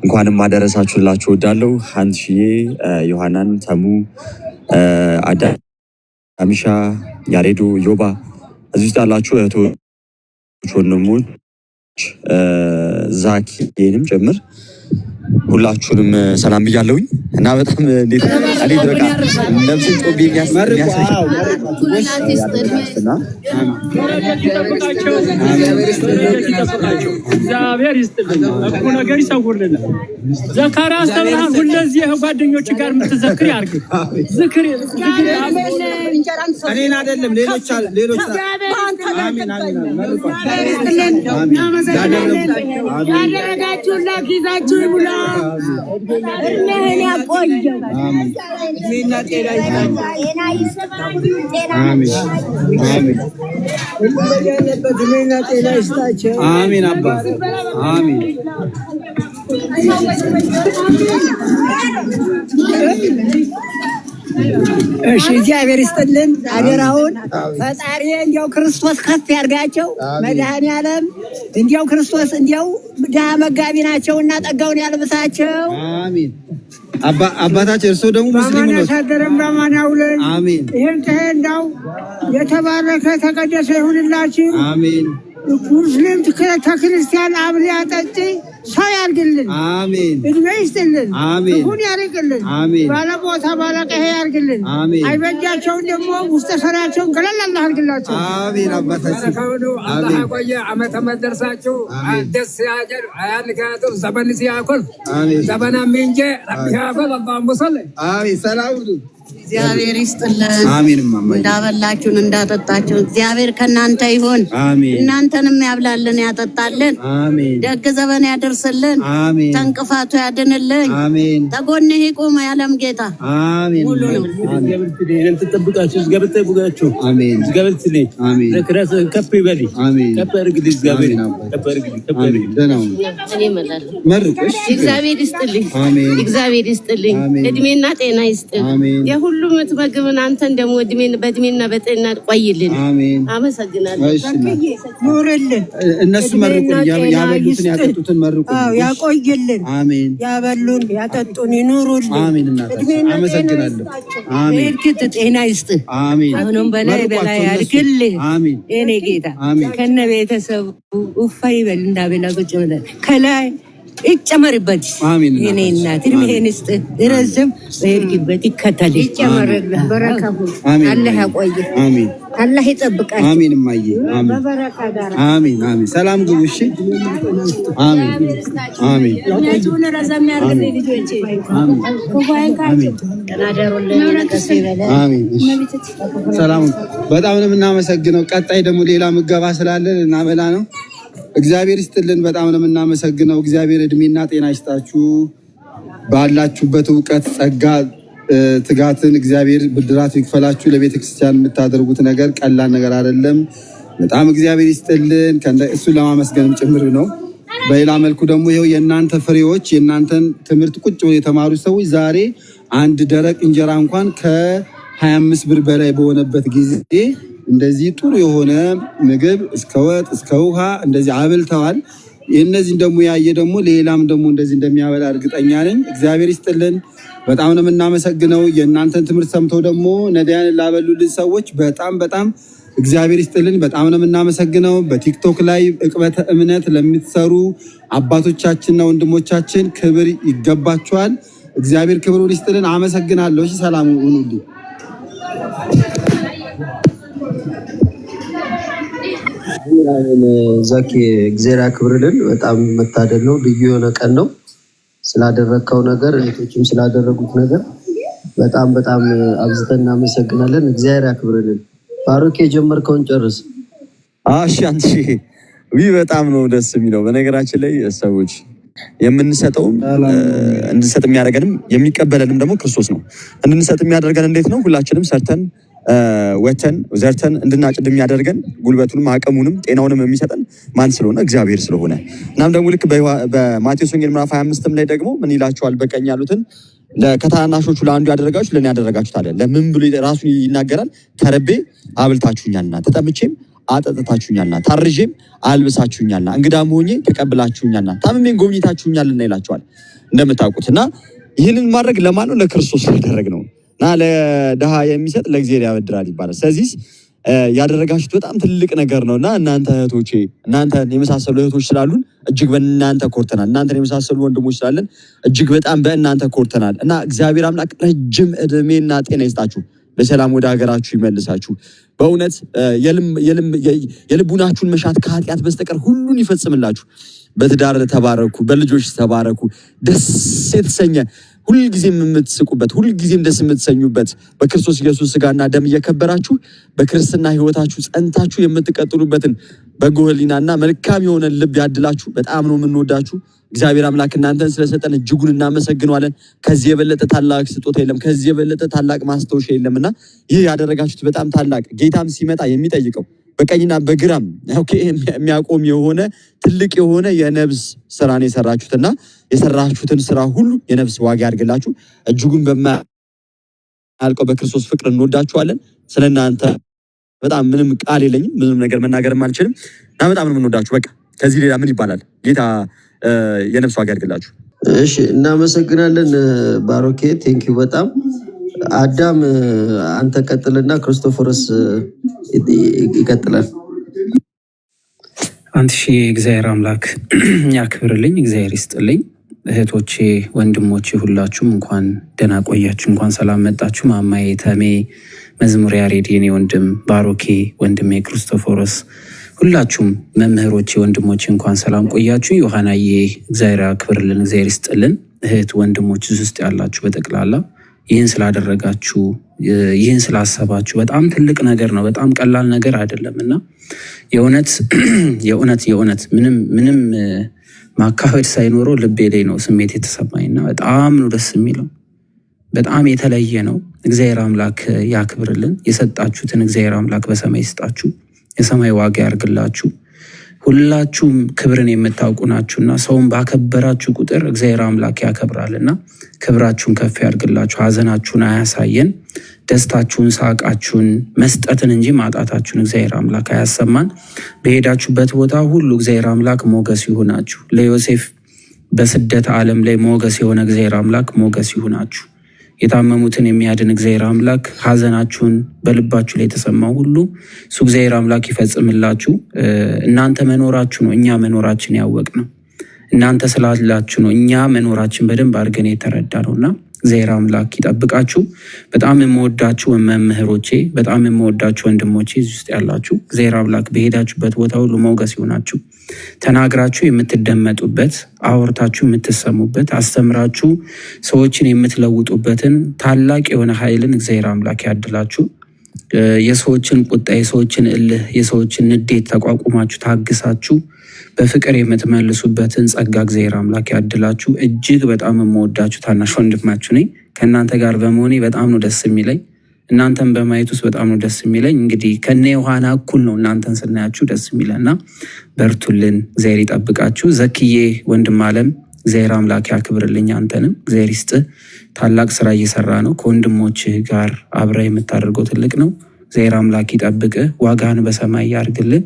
እንኳንም አደረሳችሁላችሁ እወዳለሁ። አንትሽዬ፣ ዮሐናን፣ ተሙ፣ አዳሚሻ፣ ያሬዶ፣ ዮባ እዚህ ውስጥ ያላችሁ እህቶች፣ ወንድሞች ዛኪንም ጭምር ሁላችሁንም ሰላም ብያለሁኝ እና በጣም እንዴት በቃ ነፍስን ጮቤ እግዚአብሔር ይስጥልን፣ እኮ ነገር ይሰውርልን። ዘካርያስ ተብርሃን ሁለዚህ ጓደኞች ጋር የምትዘክር ያርግ። ዝክር እኔን አይደለም ሌሎች ያደረጋችሁላት ጊዜያችሁ ይሙላ። እድሜህን ያቆየው። እድሜና ጤና ይስጣቸው። አሜን አባ አሜን። እሺ እግዚአብሔር ይስጥልን። አደራውን ፈጣሪ እንዲያው ክርስቶስ ከፍ ያርጋቸው። መድኃኔዓለም እንዲያው ክርስቶስ እንዲያው ድሃ መጋቢ ናቸውና ጸጋውን ያልብሳቸው። አሜን። አባታችን እርሶ ደግሞ ሙስሊም ነው። ያሳደረን በማን ያውለን። አሜን። ይሄን ተሄዳው የተባረከ ተቀደሰ ይሁንላችሁ። አሜን። ሙስሊም ከክርስቲያን አብሊ አጠጪ ሰው ያርግልን። አሜን። እድሜ ይስጥልን። አሜን። ሁን ያርግልን። አሜን። ባለቦታ ባለቀሄ ያርግልን። አሜን። አይበጃቸውን ደግሞ ውስጥ ሰራቸውን ገለል አላህ ያርግላቸው። አሜን። አባታችን አላህ ያቆየ። ዓመተ መደርሳችሁ ደስ ያጀር አያንካቱ ዘመን ሲያኮል ዘመና ምንጀ ረቢያፈል አላህ ሙሰለ አሜን። ሰላም እግዚአብሔር ይስጥልን። አሜን። ማማዬ እንዳበላችሁን እንዳጠጣችሁን እግዚአብሔር ከእናንተ ይሁን። አሜን። እናንተንም ያብላልን ያጠጣልን። አሜን። ደግ ዘመን ያደርስልን። አሜን። ተንቅፋቱ ያድንልን። አሜን። ተጎንህ ይቁም የዓለም ጌታ። አሜን። ሙሉ ነው። እግዚአብሔር ተጠብቃችሁ እግዚአብሔር ተጠብቃችሁ። አሜን። እግዚአብሔር ትልኝ አሜን። ለክራስ ከፍ ይበል። አሜን። ከፍ ያርግልህ እግዚአብሔር ከፍ ያርግልህ ከፍ ያርግልህ። ደህና እኔ እመጣለሁ። መርቆሽ እግዚአብሔር ይስጥልኝ። አሜን። እግዚአብሔር ይስጥልኝ። እድሜና ጤና ይስጥልኝ። አሜን። የሁሉም የምትመግብን አንተን ደግሞ በእድሜና በጤና ቆይልን። አሜን። አመሰግናለሁ። እሺ ኑርልን። እነሱ መርቁን ያበሉትን ያጠጡትን መርቁን ያቆይልን። አሜን። ያበሉን ያጠጡን ይኑሩልን። አሜን። እናታችን አመሰግናለሁ። አሜን። እርግጥ ጤና ይስጥ። አሜን። አሁንም በላይ በላይ ያድርግልህ። አሜን። የኔ ጌታ አሜን። ከነ ቤተሰቡ ውፋ ይበል እንዳበላ ቁጭ ብለን ከላይ ይጨመርበት። አሜን። የኔ እናት እድሜህን ይስጥ፣ ይረዝም፣ በሄድክበት ይከተል፣ ይጨመርልህ። በረከቱ አላህ ያቆይህ። አሜን። አላህ ይጠብቃችሁ። አሜን። እማዬ አሜን። በበረካ ጋር አሜን። አሜን። ሰላም ግቡ። እሺ። አሜን። አሜን። ያላችሁን ረዘም ያርግልኝ ልጆቼ። ኩባይካችሁ ተናደሩልኝ ነቀስ ይበለ። አሜን። ሰላም። በጣም ነው የምናመሰግነው። ቀጣይ ደግሞ ሌላ ምገባ ስላለን እናበላ ነው። እግዚአብሔር ይስጥልን። በጣም ነው የምናመሰግነው። እግዚአብሔር እድሜና ጤና ይስጣችሁ። ባላችሁበት እውቀት፣ ጸጋ፣ ትጋትን እግዚአብሔር ብድራት ይክፈላችሁ። ለቤተ ክርስቲያን የምታደርጉት ነገር ቀላል ነገር አይደለም። በጣም እግዚአብሔር ይስጥልን። እሱን ለማመስገንም ጭምር ነው። በሌላ መልኩ ደግሞ ይኸው የእናንተ ፍሬዎች የእናንተን ትምህርት ቁጭ ብለው የተማሩ ሰዎች ዛሬ አንድ ደረቅ እንጀራ እንኳን ከ25 ብር በላይ በሆነበት ጊዜ እንደዚህ ጥሩ የሆነ ምግብ እስከ ወጥ እስከ ውሃ እንደዚህ አብልተዋል። የእነዚህን ደግሞ ያየ ደግሞ ሌላም ደግሞ እንደዚህ እንደሚያበላ እርግጠኛ ነኝ። እግዚአብሔር ይስጥልን። በጣም ነው የምናመሰግነው። የእናንተን ትምህርት ሰምተው ደግሞ ነዳያንን ላበሉልን ሰዎች በጣም እግዚአብሔር ይስጥልን። በጣም ነው የምናመሰግነው። በቲክቶክ ላይ ዕቅበተ እምነት ለምትሰሩ አባቶቻችንና ወንድሞቻችን ክብር ይገባቸዋል። እግዚአብሔር ክብሩን ይስጥልን። አመሰግናለሁ። ሰላም ሁኑልኝ። ዛኪ እግዚአብሔር ያክብርልን። በጣም መታደል ነው። ልዩ የሆነ ቀን ነው። ስላደረግከው ነገር እህቶችም ስላደረጉት ነገር በጣም አብዝተን እናመሰግናለን። እግዚአብሔር ያክብርልን። ባሮክ የጀመርከውን ጨርስ። እሺ አንቺ በጣም ነው ደስ የሚለው። በነገራችን ላይ ሰዎች የምንሰጠውም እንድንሰጥ የሚያደርገንም የሚቀበለንም ደግሞ ክርስቶስ ነው። እንድንሰጥ የሚያደርገን እንዴት ነው? ሁላችንም ሰርተን ወተን ዘርተን እንድናጭድ የሚያደርገን ጉልበቱንም አቅሙንም ጤናውንም የሚሰጠን ማን ስለሆነ? እግዚአብሔር ስለሆነ። እናም ደግሞ ልክ በማቴዎስ ወንጌል ምዕራፍ 25 ላይ ደግሞ ምን ይላቸዋል? በቀኝ ያሉትን ከታናሾቹ ለአንዱ ያደረጋችሁ ለእኔ ያደረጋችሁት አለ። ለምን ብሎ ራሱ ይናገራል? ተርቤ አብልታችሁኛልና፣ ተጠምቼም አጠጥታችሁኛልና፣ ታርዤም አልብሳችሁኛልና፣ እንግዳም ሆኜ ተቀብላችሁኛልና፣ ታምሜን ጎብኝታችሁኛልና ይላቸዋል እንደምታውቁት። እና ይህንን ማድረግ ለማን ነው? ለክርስቶስ ያደረግ ነው። እና ለድሃ የሚሰጥ ለእግዚአብሔር ያበድራል ይባላል። ስለዚህ ያደረጋችሁት በጣም ትልቅ ነገር ነውና እናንተ እህቶቼ እናንተን የመሳሰሉ እህቶች ስላሉን እጅግ በእናንተ ኮርተናል። እናንተን የመሳሰሉ ወንድሞች ስላለን እጅግ በጣም በእናንተ ኮርተናል እና እግዚአብሔር አምላክ ረጅም እድሜና ጤና ይስጣችሁ፣ በሰላም ወደ ሀገራችሁ ይመልሳችሁ። በእውነት የልቡናችሁን መሻት ከኃጢአት በስተቀር ሁሉን ይፈጽምላችሁ። በትዳር ተባረኩ፣ በልጆች ተባረኩ። ደስ የተሰኘ ሁልጊዜም የምትስቁበት ሁልጊዜም ደስ የምትሰኙበት በክርስቶስ ኢየሱስ ስጋና ደም እየከበራችሁ በክርስትና ህይወታችሁ ጸንታችሁ የምትቀጥሉበትን በጎ ሕሊናና መልካም የሆነ ልብ ያድላችሁ። በጣም ነው የምንወዳችሁ። እግዚአብሔር አምላክ እናንተን ስለሰጠን እጅጉን እናመሰግናለን። ከዚህ የበለጠ ታላቅ ስጦታ የለም፣ ከዚህ የበለጠ ታላቅ ማስታወሻ የለምና ይህ ያደረጋችሁት በጣም ታላቅ ጌታም ሲመጣ የሚጠይቀው በቀኝና በግራም የሚያቆም የሆነ ትልቅ የሆነ የነብስ ስራን የሰራችሁትና የሰራችሁትን ስራ ሁሉ የነብስ ዋጋ ያድርግላችሁ። እጅጉን በማያልቀው በክርስቶስ ፍቅር እንወዳችኋለን። ስለናንተ በጣም ምንም ቃል የለኝም፣ ምንም ነገር መናገርም አልችልም እና በጣም ነው የምንወዳችሁ። በቃ ከዚህ ሌላ ምን ይባላል? ጌታ የነብስ ዋጋ ያድርግላችሁ። እሺ፣ እናመሰግናለን ባሮኬ፣ ቴንኪው በጣም አዳም አንተ ቀጥልና ክርስቶፎረስ ይቀጥላል። አንቺ እግዚአብሔር አምላክ ያክብርልኝ፣ እግዚአብሔር ይስጥልኝ። እህቶቼ ወንድሞቼ ሁላችሁም እንኳን ደህና ቆያችሁ፣ እንኳን ሰላም መጣችሁ። ማማዬ ተሜ፣ መዝሙር ያሬድ፣ የኔ ወንድም ባሮኬ፣ ወንድሜ ክርስቶፎረስ፣ ሁላችሁም መምህሮቼ ወንድሞቼ እንኳን ሰላም ቆያችሁ። ዮሐናዬ እግዚአብሔር ያክብርልን፣ እግዚአብሔር ይስጥልን። እህት ወንድሞች ውስጥ ያላችሁ በጠቅላላ ይህን ስላደረጋችሁ ይህን ስላሰባችሁ በጣም ትልቅ ነገር ነው። በጣም ቀላል ነገር አይደለም እና የእውነት ምንም ማካሄድ ሳይኖረው ልቤ ላይ ነው ስሜት የተሰማኝና በጣም ነው ደስ የሚለው። በጣም የተለየ ነው። እግዚአብሔር አምላክ ያክብርልን። የሰጣችሁትን እግዚአብሔር አምላክ በሰማይ ይስጣችሁ፣ የሰማይ ዋጋ ያርግላችሁ። ሁላችሁም ክብርን የምታውቁ ናችሁና ሰውን ባከበራችሁ ቁጥር እግዚአብሔር አምላክ ያከብራልና ክብራችሁን ከፍ ያርግላችሁ። ሀዘናችሁን አያሳየን፣ ደስታችሁን፣ ሳቃችሁን፣ መስጠትን እንጂ ማጣታችሁን እግዚአብሔር አምላክ አያሰማን። በሄዳችሁበት ቦታ ሁሉ እግዚአብሔር አምላክ ሞገስ ይሁናችሁ። ለዮሴፍ በስደት ዓለም ላይ ሞገስ የሆነ እግዚአብሔር አምላክ ሞገስ ይሁናችሁ። የታመሙትን የሚያድን እግዚአብሔር አምላክ ሀዘናችሁን በልባችሁ ላይ የተሰማው ሁሉ እሱ እግዚአብሔር አምላክ ይፈጽምላችሁ። እናንተ መኖራችሁ ነው እኛ መኖራችን ያወቅ ነው። እናንተ ስላላችሁ ነው እኛ መኖራችን በደንብ አድርገን የተረዳ ነውና እግዚአብሔር አምላክ ይጠብቃችሁ። በጣም የምወዳችሁ መምህሮቼ፣ በጣም የምወዳችሁ ወንድሞቼ እዚህ ውስጥ ያላችሁ እግዚአብሔር አምላክ በሄዳችሁበት ቦታ ሁሉ ሞገስ ይሆናችሁ። ተናግራችሁ የምትደመጡበት፣ አውርታችሁ የምትሰሙበት፣ አስተምራችሁ ሰዎችን የምትለውጡበትን ታላቅ የሆነ ኃይልን እግዚአብሔር አምላክ ያድላችሁ። የሰዎችን ቁጣ፣ የሰዎችን እልህ፣ የሰዎችን ንዴት ተቋቁማችሁ ታግሳችሁ በፍቅር የምትመልሱበትን ጸጋ እግዚአብሔር አምላክ ያድላችሁ። እጅግ በጣም የምወዳችሁ ታናሽ ወንድማችሁ ነኝ። ከእናንተ ጋር በመሆኔ በጣም ነው ደስ የሚለኝ። እናንተን በማየት ውስጥ በጣም ነው ደስ የሚለኝ። እንግዲህ ከነ ዮሐና እኩል ነው እናንተን ስናያችሁ ደስ የሚለና በርቱልን፣ እግዚአብሔር ይጠብቃችሁ። ዘክዬ ወንድም አለም እግዚአብሔር አምላክ ያክብርልኝ። አንተንም እግዚአብሔር ይስጥ። ታላቅ ስራ እየሰራ ነው። ከወንድሞችህ ጋር አብረ የምታደርገው ትልቅ ነው። እግዚአብሔር አምላክ ይጠብቅ፣ ዋጋን በሰማይ ያርግልን።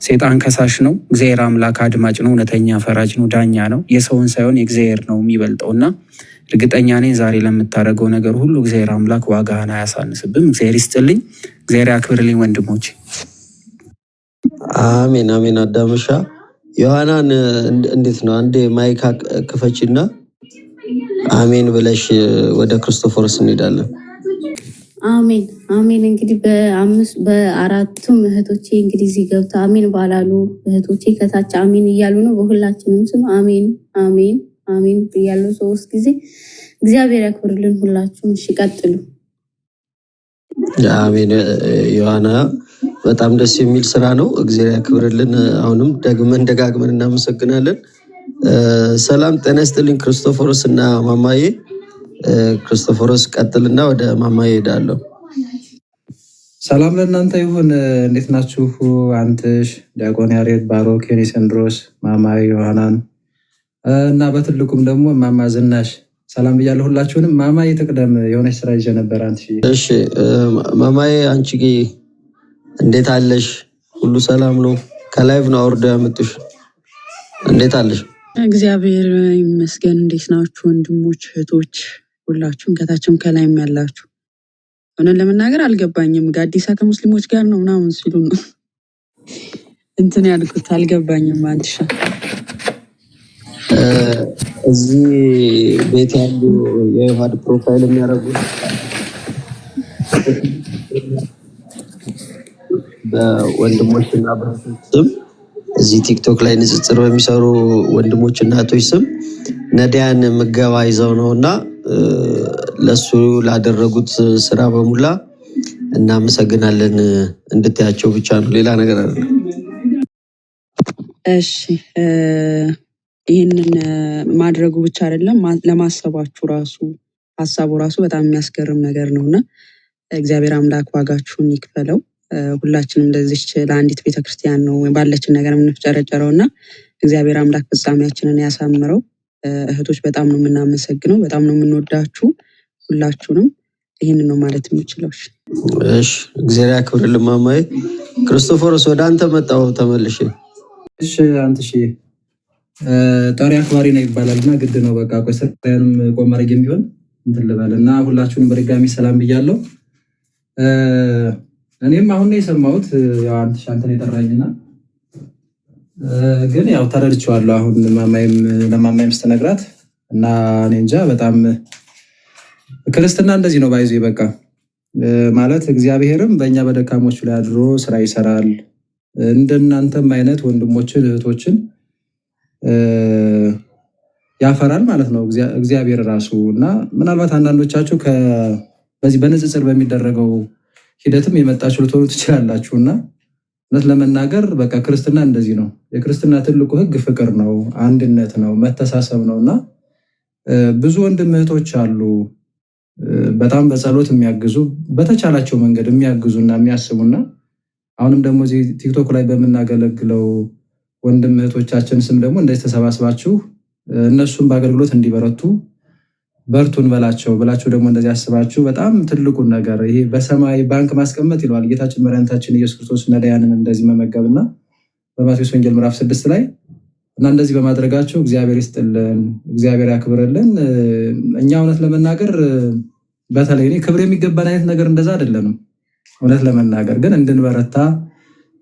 ሴጣን ከሳሽ ነው፣ እግዚአብሔር አምላክ አድማጭ ነው፣ እውነተኛ ፈራጅ ነው፣ ዳኛ ነው። የሰውን ሳይሆን የእግዚአብሔር ነው የሚበልጠውና እርግጠኛ ነኝ ዛሬ ለምታደርገው ነገር ሁሉ እግዚአብሔር አምላክ ዋጋህን አያሳንስብም። እግዚአብሔር ይስጥልኝ፣ እግዚአብሔር ያክብርልኝ ወንድሞች። አሜን አሜን። አዳምሻ ዮሐናን እንዴት ነው? አንዴ ማይክ ክፈችና አሜን ብለሽ ወደ ክርስቶፎርስ እንሄዳለን። አሜን አሜን። እንግዲህ በአራቱም እህቶቼ እንግዲህ እዚህ ገብተው አሜን ባላሉ እህቶቼ ከታች አሜን እያሉ ነው። በሁላችንም ስም አሜን አሜን አሜን ብያለሁ 3 ጊዜ። እግዚአብሔር ያክብርልን ሁላችሁም። እሺ ቀጥሉ። አሜን። ዮሐና በጣም ደስ የሚል ስራ ነው። እግዚአብሔር ያክብርልን። አሁንም ደጋግመን እናመሰግናለን። ሰላም ጤና ይስጥልኝ ክርስቶፎርስ እና ማማዬ። ክርስቶፎርስ ቀጥልና ወደ ማማዬ ሄዳለሁ። ሰላም ለእናንተ ይሁን። እንዴት ናችሁ? አንትሽ፣ ዲያቆን ያሬድ፣ ባሮክ፣ ዮኒሰንድሮስ፣ ማማዬ ዮሐናን እና በትልቁም ደግሞ ማማ ዝናሽ ሰላም ብያለሁ ሁላችሁንም። ማማዬ ትቅደም፣ የሆነች ስራ ይዤ ነበር። አንቺ እሺ ማማዬ አንቺ እንዴት አለሽ? ሁሉ ሰላም ነው? ከላይቭ ነው አውርዶ ያመጡሽ። እንዴት አለሽ? እግዚአብሔር ይመስገን። እንዴት ናችሁ ወንድሞች እህቶች ሁላችሁም ከታችም ከላይም ያላችሁ? እውነት ለመናገር አልገባኝም። ጋዲሳ ከሙስሊሞች ጋር ነው ምናምን ሲሉ ነው እንትን ያልኩት አልገባኝም። አንትሻ እዚህ ቤት ያሉ የዮሐድ ፕሮፋይል የሚያደርጉ በወንድሞችና በእህቶች ስም እዚህ ቲክቶክ ላይ ንጽጽር በሚሰሩ ወንድሞችና እህቶች ስም ነዳያን ምገባ ይዘው ነውና ለሱ ላደረጉት ስራ በሙላ እናመሰግናለን እንድታያቸው ብቻ ነው፣ ሌላ ነገር አይደለም። እሺ ይህንን ማድረጉ ብቻ አይደለም ለማሰባችሁ ራሱ ሀሳቡ ራሱ በጣም የሚያስገርም ነገር ነውና እግዚአብሔር አምላክ ዋጋችሁን ይክፈለው። ሁላችንም እንደዚህ ለአንዲት ቤተክርስቲያን ነው ባለችን ነገር የምንፍጨረጨረውና እግዚአብሔር አምላክ ፍጻሜያችንን ያሳምረው። እህቶች በጣም ነው የምናመሰግነው፣ በጣም ነው የምንወዳችሁ ሁላችሁንም። ይህንን ነው ማለት የምችለው። እሺ እግዚአብሔር ያክብርልን። ማማዬ ክርስቶፎሮስ ወደ አንተ መጣሁ ተመልሼ። እሺ አንተ እሺ ጣሪ አክባሪ ነው ይባላልና ግድ ነው በቃ ቆሰታንም ቆም ማድረግ የሚሆን እንትን ልበልና ሁላችሁንም በድጋሚ ሰላም ብያለሁ። እኔም አሁን ነው የሰማሁት ያው አንተን የጠራኝና ግን ያው ተረድቼዋለሁ። አሁን ለማማይም ስትነግራት እና እኔ እንጃ በጣም ክርስትና እንደዚህ ነው ባይዞ በቃ ማለት እግዚአብሔርም በእኛ በደካሞች ላይ አድሮ ስራ ይሰራል። እንደናንተም አይነት ወንድሞችን እህቶችን ያፈራል ማለት ነው እግዚአብሔር ራሱ። እና ምናልባት አንዳንዶቻችሁ በዚህ በንጽጽር በሚደረገው ሂደትም የመጣችሁ ልትሆኑ ትችላላችሁና እውነት ለመናገር በቃ ክርስትና እንደዚህ ነው። የክርስትና ትልቁ ህግ ፍቅር ነው፣ አንድነት ነው፣ መተሳሰብ ነውና ብዙ ወንድም እህቶች አሉ በጣም በጸሎት የሚያግዙ በተቻላቸው መንገድ የሚያግዙና የሚያስቡና አሁንም ደግሞ እዚህ ቲክቶክ ላይ በምናገለግለው ወንድም እህቶቻችን ስም ደግሞ እንደዚህ ተሰባስባችሁ እነሱም በአገልግሎት እንዲበረቱ በርቱን በላቸው ብላችሁ ደግሞ እንደዚህ አስባችሁ በጣም ትልቁን ነገር ይሄ በሰማይ ባንክ ማስቀመጥ ይለዋል ጌታችን መድኃኒታችን ኢየሱስ ክርስቶስ ነዳያንን እንደዚህ መመገብና በማቴዎስ ወንጌል ምዕራፍ 6 ላይ እና እንደዚህ በማድረጋቸው እግዚአብሔር ይስጥልን፣ እግዚአብሔር ያክብርልን። እኛ እውነት ለመናገር በተለይ እኔ ክብር የሚገባን አይነት ነገር እንደዛ አይደለንም። እውነት ለመናገር ግን እንድንበረታ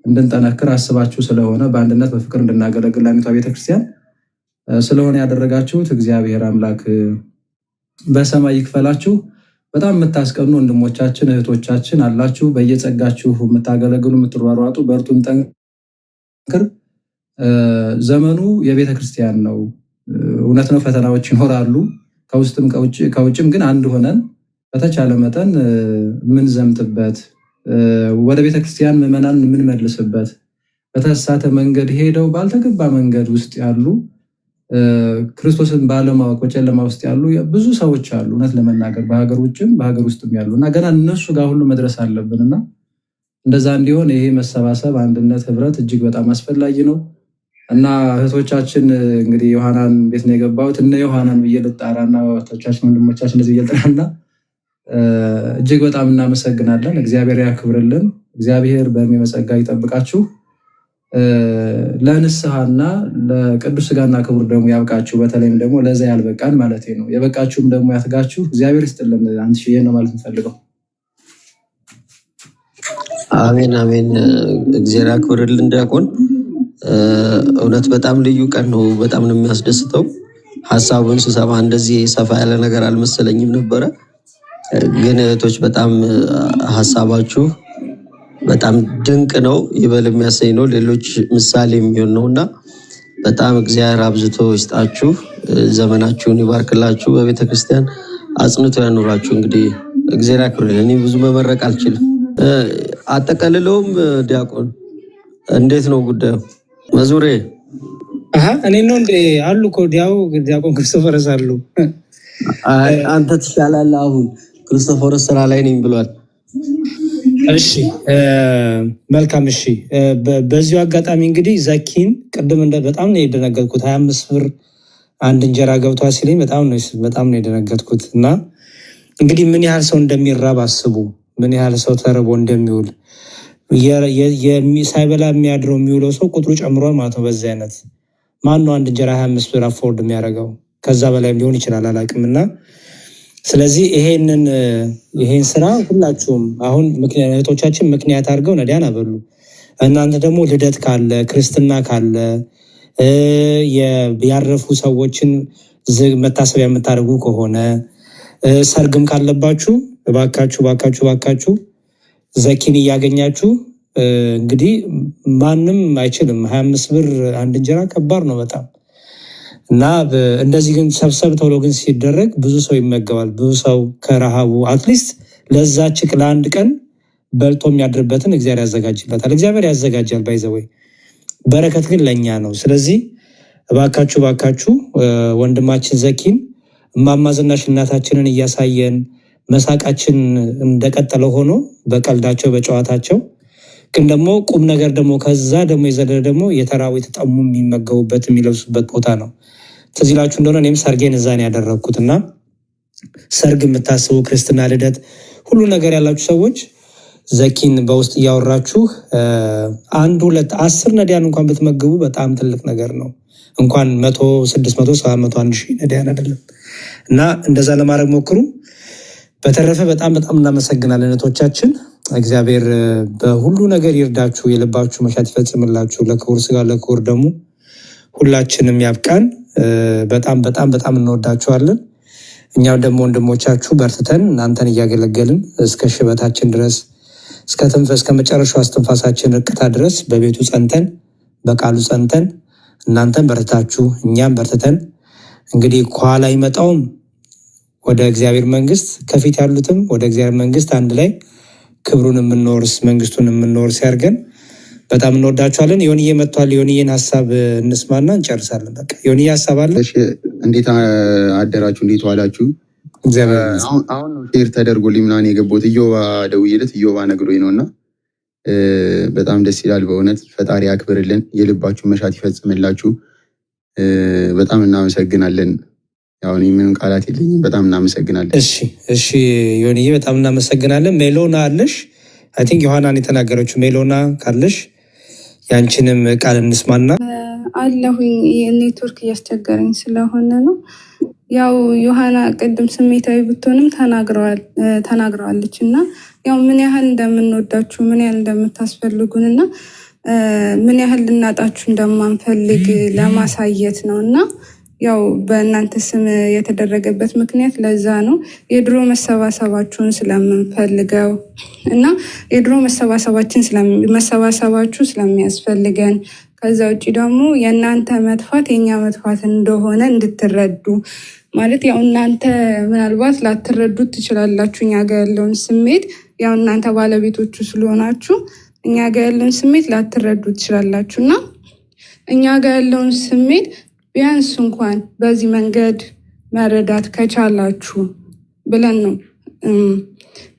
እንድንጠነክር አስባችሁ ስለሆነ በአንድነት በፍቅር እንድናገለግል ለአንዲቷ ቤተክርስቲያን ስለሆነ ያደረጋችሁት እግዚአብሔር አምላክ በሰማይ ይክፈላችሁ። በጣም የምታስቀኑ ወንድሞቻችን እህቶቻችን አላችሁ፣ በየጸጋችሁ የምታገለግሉ የምትሯሯጡ፣ በርቱን፣ ጠንክር። ዘመኑ የቤተ ክርስቲያን ነው። እውነት ነው፣ ፈተናዎች ይኖራሉ ከውስጥም ከውጭም። ግን አንድ ሆነን በተቻለ መጠን የምንዘምትበት ወደ ቤተ ክርስቲያን ምዕመናን የምንመልስበት በተሳተ መንገድ ሄደው ባልተገባ መንገድ ውስጥ ያሉ ክርስቶስን ባለማወቅ በጨለማ ውስጥ ያሉ ብዙ ሰዎች አሉ። እውነት ለመናገር በሀገር ውጭም በሀገር ውስጥም ያሉ እና ገና እነሱ ጋር ሁሉ መድረስ አለብንና እንደዛ እንዲሆን ይሄ መሰባሰብ፣ አንድነት፣ ህብረት እጅግ በጣም አስፈላጊ ነው እና እህቶቻችን እንግዲህ ዮሐናን ቤት ነው የገባሁት እነ ዮሐናን ብዬ ልጣራና እህቶቻችን ወንድሞቻችን እንደዚህ ብዬ ልጣራና እጅግ በጣም እናመሰግናለን። እግዚአብሔር ያክብርልን። እግዚአብሔር በሚመጸጋ ይጠብቃችሁ። ለንስሐና ለቅዱስ ሥጋና ክቡር ደግሞ ያብቃችሁ። በተለይም ደግሞ ለዛ ያልበቃን ማለት ነው የበቃችሁም ደግሞ ያትጋችሁ። እግዚአብሔር ይስጥልን። አንቺ ይሄን ነው ማለት እንፈልገው። አሜን አሜን። እግዚአብሔር ያክብርልን ዲያቆን። እውነት በጣም ልዩ ቀን ነው። በጣም ነው የሚያስደስተው። ሀሳቡን ስሰማ እንደዚህ ሰፋ ያለ ነገር አልመሰለኝም ነበረ። ግን እህቶች በጣም ሀሳባችሁ በጣም ድንቅ ነው፣ ይበል የሚያሰኝ ነው፣ ሌሎች ምሳሌ የሚሆን ነውና በጣም እግዚአብሔር አብዝቶ ይስጣችሁ፣ ዘመናችሁን ይባርክላችሁ፣ በቤተክርስቲያን አጽንቶ ያኖራችሁ። እንግዲህ እግዚአብሔር ያክብርልን። እኔ ብዙ መመረቅ አልችልም። አጠቃልለውም ዲያቆን እንዴት ነው ጉዳዩ? መዙሬ እኔ ነው እንዴ አሉ እኮ ዲያቆን ክርስቶፈርስ አሉ። አንተ ትሻላለህ። አሁን ክርስቶፈርስ ስራ ላይ ነኝ ብሏል። እሺ መልካም። እሺ በዚሁ አጋጣሚ እንግዲህ ዘኪን ቅድም በጣም ነው የደነገጥኩት። 25 ብር አንድ እንጀራ ገብቷ ሲለኝ በጣም ነው የደነገጥኩት። እና እንግዲህ ምን ያህል ሰው እንደሚራብ አስቡ፣ ምን ያህል ሰው ተርቦ እንደሚውል። ሳይበላ የሚያድረው የሚውለው ሰው ቁጥሩ ጨምሯል ማለት ነው። በዚህ አይነት ማነው አንድ እንጀራ 25 ብር አፎርድ የሚያደርገው? ከዛ በላይም ሊሆን ይችላል አላውቅም። እና ስለዚህ ይሄን ስራ ሁላችሁም አሁን እህቶቻችን ምክንያት አድርገው ነዳያን አበሉ። እናንተ ደግሞ ልደት ካለ ክርስትና ካለ ያረፉ ሰዎችን መታሰቢያ የምታደርጉ ከሆነ ሰርግም ካለባችሁ እባካችሁ ዘኪን እያገኛችሁ እንግዲህ ማንም አይችልም። 25 ብር አንድ እንጀራ ከባድ ነው በጣም እና እንደዚህ ግን ሰብሰብ ተብሎ ግን ሲደረግ ብዙ ሰው ይመገባል። ብዙ ሰው ከረሃቡ አትሊስት ለዛች ለአንድ ቀን በልቶ የሚያድርበትን እግዚአብሔር ያዘጋጅለታል። እግዚአብሔር ያዘጋጃል ባይዘወይ በረከት ግን ለእኛ ነው። ስለዚህ እባካችሁ ወንድማችን ዘኪን እማማ ዝናሽ እናታችንን እያሳየን መሳቃችን እንደቀጠለ ሆኖ በቀልዳቸው በጨዋታቸው ግን ደግሞ ቁም ነገር ደግሞ ከዛ ደግሞ የዘለለ ደግሞ የተራቡ የተጠሙ የሚመገቡበት የሚለብሱበት ቦታ ነው። ትዝ ይላችሁ እንደሆነ እኔም ሰርጌን እዛን ያደረግኩት እና ሰርግ የምታስቡ ክርስትና፣ ልደት ሁሉ ነገር ያላችሁ ሰዎች ዘኪን በውስጥ እያወራችሁ 1 2 10 ነዳያን እንኳን ብትመግቡ በጣም ትልቅ ነገር ነው። እንኳን 100 600 700 1000 ነዳያን አይደለም እና እንደዛ ለማድረግ ሞክሩ። በተረፈ በጣም እናመሰግናለን እህቶቻችን። እግዚአብሔር በሁሉ ነገር ይርዳችሁ፣ የልባችሁ መሻት ይፈጽምላችሁ። ለክቡር ስጋ ለክቡር ደሙ ሁላችንም ያብቃን። በጣም እንወዳችኋለን። እኛም ደግሞ ወንድሞቻችሁ በርትተን እናንተን እያገለገልን እስከ ሽበታችን ድረስ እስከ መጨረሻው እስትንፋሳችን እርቅታ ድረስ በቤቱ ጸንተን በቃሉ ጸንተን እናንተን በርትታችሁ እኛም በርትተን እንግዲህ ከኋላ ይመጣውም ወደ እግዚአብሔር መንግስት ከፊት ያሉትም ወደ እግዚአብሔር መንግስት አንድ ላይ ክብሩን የምንወርስ መንግስቱን የምንወርስ ያርገን። በጣም እንወዳችኋለን። ዮኒዬ መጥቷል። ዮኒዬን ሀሳብ እንስማና እንጨርሳለን። በቃ ዮኒዬ ሀሳብ አለ። እንዴት አደራችሁ? እንዴት ዋላችሁ? አሁን ሼር ተደርጎልኝ ምናምን የገባሁት እዮባ ደውዬለት እዮባ ነግሮኝ ነው እና በጣም ደስ ይላል በእውነት። ፈጣሪ ያክብርልን፣ የልባችሁ መሻት ይፈጽምላችሁ። በጣም እናመሰግናለን። ያው ምንም ቃላት የለኝም። በጣም እናመሰግናለን። እሺ ዮኒዬ በጣም እናመሰግናለን። ሜሎና አለሽ? አይ ቲንክ ዮሐናን የተናገረችው ሜሎና ካለሽ ያንቺንም ቃል እንስማና። አለሁኝ ኔትወርክ እያስቸገረኝ ስለሆነ ነው። ያው ዮሐና ቅድም ስሜታዊ ብትሆንም ተናግረዋለች እና ያው ምን ያህል እንደምንወዳችሁ ምን ያህል እንደምታስፈልጉን እና ምን ያህል ልናጣችሁ እንደማንፈልግ ለማሳየት ነው እና ያው በእናንተ ስም የተደረገበት ምክንያት ለዛ ነው። የድሮ መሰባሰባችሁን ስለምንፈልገው እና የድሮ መሰባሰባችሁ ስለሚያስፈልገን ከዛ ውጭ ደግሞ የእናንተ መጥፋት የኛ መጥፋት እንደሆነ እንድትረዱ ማለት ያው እናንተ ምናልባት ላትረዱት ትችላላችሁ። እኛ ጋር ያለውን ስሜት ያው እናንተ ባለቤቶቹ ስለሆናችሁ እኛ ጋር ያለውን ስሜት ላትረዱ ትችላላችሁ እና እኛ ጋር ያለውን ስሜት ቢያንስ እንኳን በዚህ መንገድ መረዳት ከቻላችሁ ብለን ነው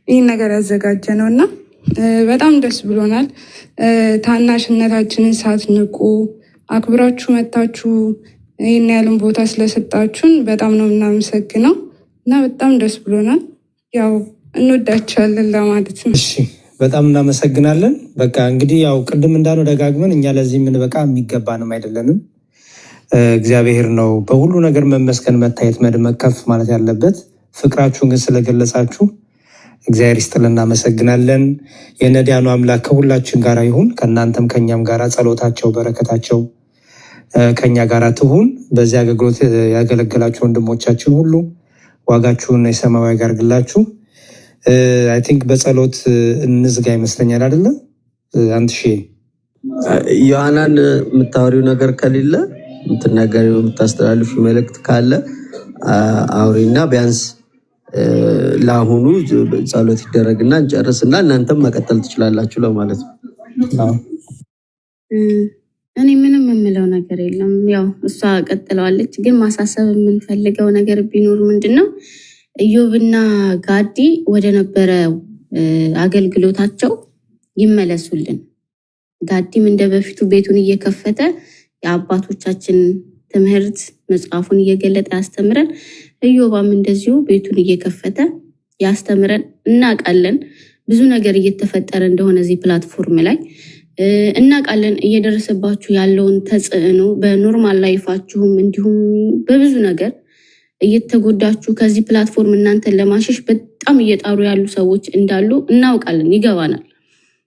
ይህን ነገር ያዘጋጀ ነው እና በጣም ደስ ብሎናል። ታናሽነታችንን ሳትንቁ አክብራችሁ መታችሁ ይህን ያለን ቦታ ስለሰጣችሁን በጣም ነው የምናመሰግነው እና በጣም ደስ ብሎናል። ያው እንወዳችኋለን ለማለት ነው። በጣም እናመሰግናለን። በቃ እንግዲህ ያው ቅድም እንዳለው ደጋግመን እኛ ለዚህ የምንበቃ የሚገባንም አይደለንም። እግዚአብሔር ነው በሁሉ ነገር መመስገን፣ መታየት፣ መድመቅ፣ ከፍ ማለት ያለበት። ፍቅራችሁን ግን ስለገለጻችሁ እግዚአብሔር ይስጥልን፣ እናመሰግናለን። የነዳያኑ አምላክ ከሁላችን ጋር ይሁን፣ ከእናንተም ከኛም ጋር ጸሎታቸው በረከታቸው ከኛ ጋር ትሁን። በዚህ አገልግሎት ያገለገላችሁ ወንድሞቻችን ሁሉ ዋጋችሁን የሰማያዊ ያርግላችሁ። አይ ቲንክ በጸሎት እንዝጋ ይመስለኛል አይደለ? አንትሺ ዮሐናን የምታወሪው ነገር ከሌለ የምትናገሪው የምታስተላልፉ መልእክት ካለ አውሪና ቢያንስ ለአሁኑ ጸሎት ይደረግና እንጨርስና እናንተም መቀጠል ትችላላችሁ ለማለት ነው። እኔ ምንም የምለው ነገር የለም። ያው እሷ ቀጥለዋለች። ግን ማሳሰብ የምንፈልገው ነገር ቢኖር ምንድነው ኢዮብና ጋዲ ወደ ነበረ አገልግሎታቸው ይመለሱልን። ጋዲም እንደ በፊቱ ቤቱን እየከፈተ የአባቶቻችን ትምህርት መጽሐፉን እየገለጠ ያስተምረን። ኢዮባም እንደዚሁ ቤቱን እየከፈተ ያስተምረን። እናውቃለን ብዙ ነገር እየተፈጠረ እንደሆነ እዚህ ፕላትፎርም ላይ እናውቃለን። እየደረሰባችሁ ያለውን ተጽዕኖ በኖርማል ላይፋችሁም እንዲሁም በብዙ ነገር እየተጎዳችሁ ከዚህ ፕላትፎርም እናንተን ለማሸሽ በጣም እየጣሩ ያሉ ሰዎች እንዳሉ እናውቃለን፣ ይገባናል።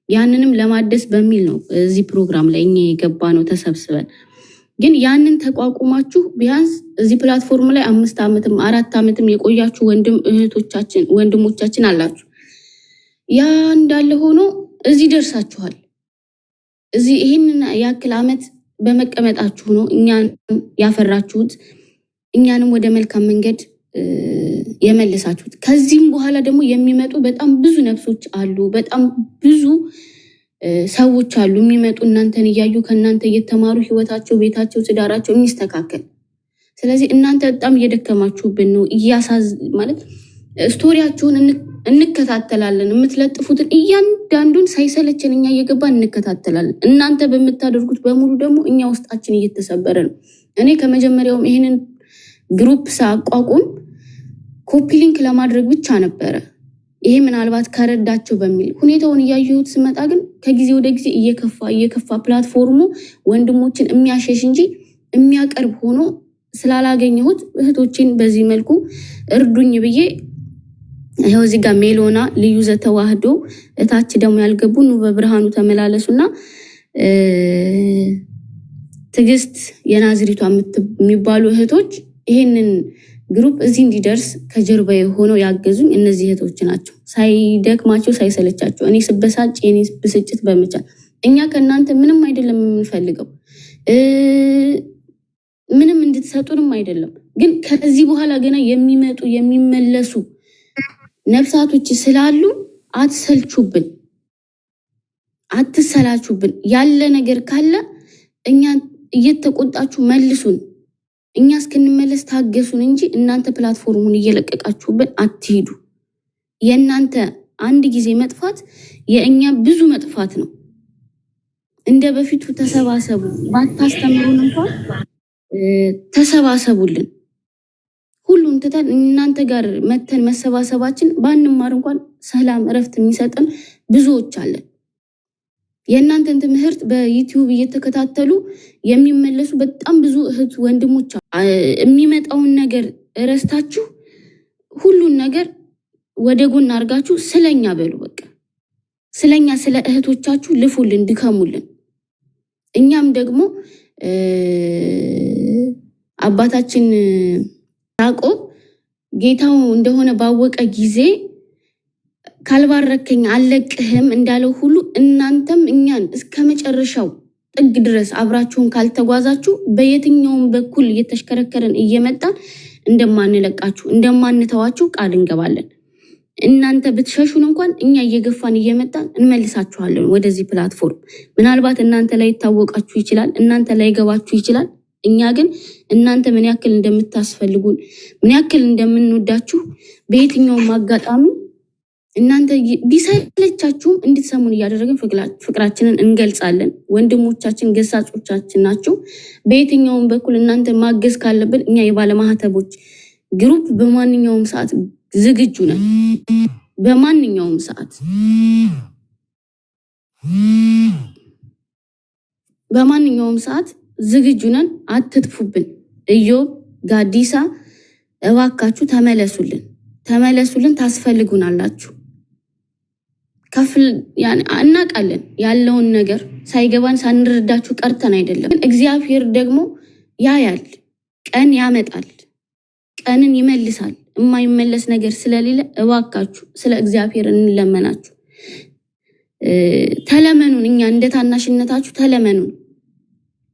ያንንም ለማደስ በሚል ነው እዚህ ፕሮግራም ላይ እኛ የገባ ነው ተሰብስበን። ግን ያንን ተቋቁማችሁ ቢያንስ እዚህ ፕላትፎርም ላይ 5 ዓመትም 4 ዓመትም የቆያችሁ ወንድሞቻችን አላችሁ። ያ እንዳለ ሆኖ እዚህ ደርሳችኋል። እዚህ ይህንን ያክል ዓመት በመቀመጣችሁ ነው እኛን ያፈራችሁት፣ እኛንም ወደ መልካም መንገድ የመለሳችሁት። ከዚህም በኋላ ደግሞ የሚመጡ በጣም ብዙ ነፍሶች አሉ፣ በጣም ብዙ ሰዎች አሉ የሚመጡ እናንተን እያዩ ከእናንተ እየተማሩ ህይወታቸው፣ ቤታቸው፣ ትዳራቸው የሚስተካከል። ስለዚህ እናንተ በጣም እየደከማችሁብን ነው። ማለት ስቶሪያችሁን እንከታተላለን፣ የምትለጥፉትን እያንዳንዱን ሳይሰለችን እኛ እየገባን እንከታተላለን። እናንተ በምታደርጉት በሙሉ ደግሞ እኛ ውስጣችን እየተሰበረ ነው። እኔ ከመጀመሪያውም ይሄንን ግሩፕ ሳቋቁም ኮፒ ሊንክ ለማድረግ ብቻ ነበረ። ይሄ ምናልባት ከረዳቸው በሚል ሁኔታውን እያየሁት ስመጣ ግን ከጊዜ ወደ ጊዜ እየከፋ ፕላትፎርሙ ወንድሞችን የሚያሸሽ እንጂ የሚያቀርብ ሆኖ ስላላገኘሁት እህቶችን በዚህ መልኩ እርዱኝ ብዬ ይኸው እዚህ ጋር ሜሎና ልዩ ዘተዋህዶ እታች ደግሞ ያልገቡ ኑ በብርሃኑ ተመላለሱና ትግስት የናዝሪቷ የሚባሉ እህቶች ይሄንን ግሩፕ እዚህ እንዲደርስ ከጀርባ ሆነው ያገዙኝ እነዚህ እህቶች ናቸው። ሳይደክማቸው ሳይሰለቻቸው እኔ ስበሳጭ የኔ ብስጭት በመቻል እኛ ከእናንተ ምንም አይደለም የምንፈልገው፣ ምንም እንድትሰጡንም አይደለም። ግን ከዚህ በኋላ ገና የሚመጡ የሚመለሱ ነፍሳቶች ስላሉ አትሰልቹብን፣ አትሰላቹብን። ያለ ነገር ካለ እኛ እየተቆጣችሁ መልሱን። እኛ እስክንመለስ ታገሱን እንጂ እናንተ ፕላትፎርሙን እየለቀቃችሁብን አትሂዱ። የእናንተ አንድ ጊዜ መጥፋት የእኛ ብዙ መጥፋት ነው። እንደ በፊቱ ተሰባሰቡ፣ ባታስተምሩን እንኳን ተሰባሰቡልን። ሁሉን ትተን እናንተ ጋር መተን መሰባሰባችን ባንማር እንኳን ሰላም እረፍት የሚሰጠን ብዙዎች አለን። የእናንተን ትምህርት በዩቲዩብ እየተከታተሉ የሚመለሱ በጣም ብዙ እህት ወንድሞች የሚመጣውን ነገር እረስታችሁ ሁሉን ነገር ወደ ጎን አድርጋችሁ ስለኛ በሉ። በቃ ስለኛ ስለ እህቶቻችሁ ልፉልን፣ ድከሙልን። እኛም ደግሞ አባታችን ያዕቆብ ጌታው እንደሆነ ባወቀ ጊዜ ካልባረከኝ አልለቅህም እንዳለው ሁሉ እናንተም እኛን እስከ መጨረሻው ጥግ ድረስ አብራችሁን ካልተጓዛችሁ በየትኛውም በኩል እየተሽከረከረን እየመጣን እንደማንለቃችሁ እንደማንተዋችሁ ቃል እንገባለን። እናንተ ብትሸሹን እንኳን እኛ እየገፋን እየመጣን እንመልሳችኋለን ወደዚህ ፕላትፎርም። ምናልባት እናንተ ላይ ይታወቃችሁ ይችላል፣ እናንተ ላይ ገባችሁ ይችላል። እኛ ግን እናንተ ምን ያክል እንደምታስፈልጉን ምን ያክል እንደምንወዳችሁ በየትኛውም አጋጣሚ እናንተ ቢሰለቻችሁም እንድትሰሙን እያደረግን ፍቅራችንን እንገልጻለን። ወንድሞቻችን ገሳጾቻችን ናቸው። በየትኛውም በኩል እናንተ ማገዝ ካለብን እኛ የባለማህተቦች ግሩፕ በማንኛውም ሰዓት ዝግጁ ነን። በማንኛውም ሰዓት ዝግጁ ነን። አትጥፉብን። ኢዮብ፣ ጋዲሳ እባካችሁ ተመለሱልን፣ ታስፈልጉናላችሁ። እናውቃለን ያለውን ነገር ሳይገባን ሳንረዳችሁ ቀርተን አይደለም። እግዚአብሔር ደግሞ ያያል፣ ቀን ያመጣል፣ ቀንን ይመልሳል። የማይመለስ ነገር ስለሌለ እባካችሁ ስለ እግዚአብሔር እንለመናችሁ። ተለመኑን፣ እኛ እንደ ታናሽነታችሁ ተለመኑን።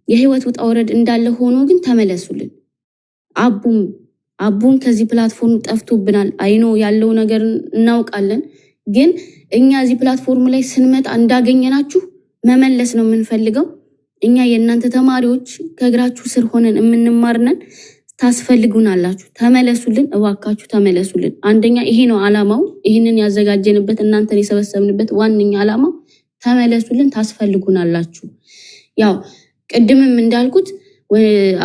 የህይወት ውጣ ውረድ እንዳለ ሆኖ ግን ተመለሱልን። አቡም ከዚህ ፕላትፎርም ጠፍቶብናል። አይኖ ያለው ነገር እናውቃለን። ግን እኛ እዚህ ፕላትፎርም ላይ ስንመጣ እንዳገኘናችሁ መመለስ ነው የምንፈልገው። እኛ የእናንተ ተማሪዎች ከእግራችሁ ስር ሆነን የምንማርነን። ታስፈልጉናላችሁ። ተመለሱልን፣ እባካችሁ ተመለሱልን። አንደኛ ይሄ ነው አላማው። ይህንን ያዘጋጀንበት እናንተን የሰበሰብንበት ዋነኛ አላማው ተመለሱልን፣ ታስፈልጉናላችሁ። ያው ቅድምም እንዳልኩት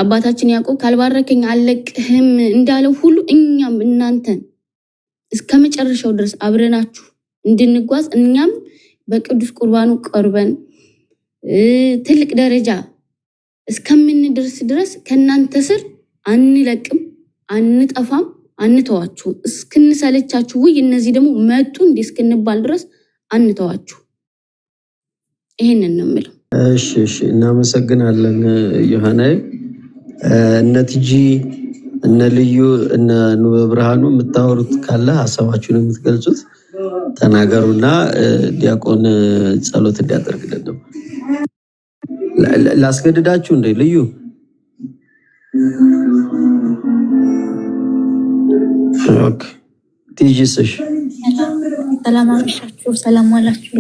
አባታችን ያዕቆብ ካልባረከኝ አልለቅህም እንዳለው ሁሉ እኛም እናንተን እስከ መጨረሻው ድረስ አብረናችሁ እንድንጓዝ እኛም በቅዱስ ቁርባኑ ቀርበን ትልቅ ደረጃ እስከምንደርስ ድረስ ከእናንተ ስር አንለቅም፣ አንጠፋም፣ አንተዋችሁም። እስክንሰለቻችሁ ወይ እነዚህ ደግሞ መጡ እንዴ እስክንባል ድረስ አንተዋችሁ። ይሄንን ነው የምለው። እሺ እናመሰግናለን ዮሐናይ። እነ ቲጂ እነ ልዩ እነ ኑበ ብርሃኑ የምታወሩት ካለ ሀሳባችሁን የምትገልጹት ተናገሩና ዲያቆን ጸሎት እንዲያደርግልን ነው። ላስገድዳችሁ እንዴ? ልዩ ኦኬ። ቲጂስሽ ሰላም አመሻችሁ፣ ሰላም ዋላችሁ።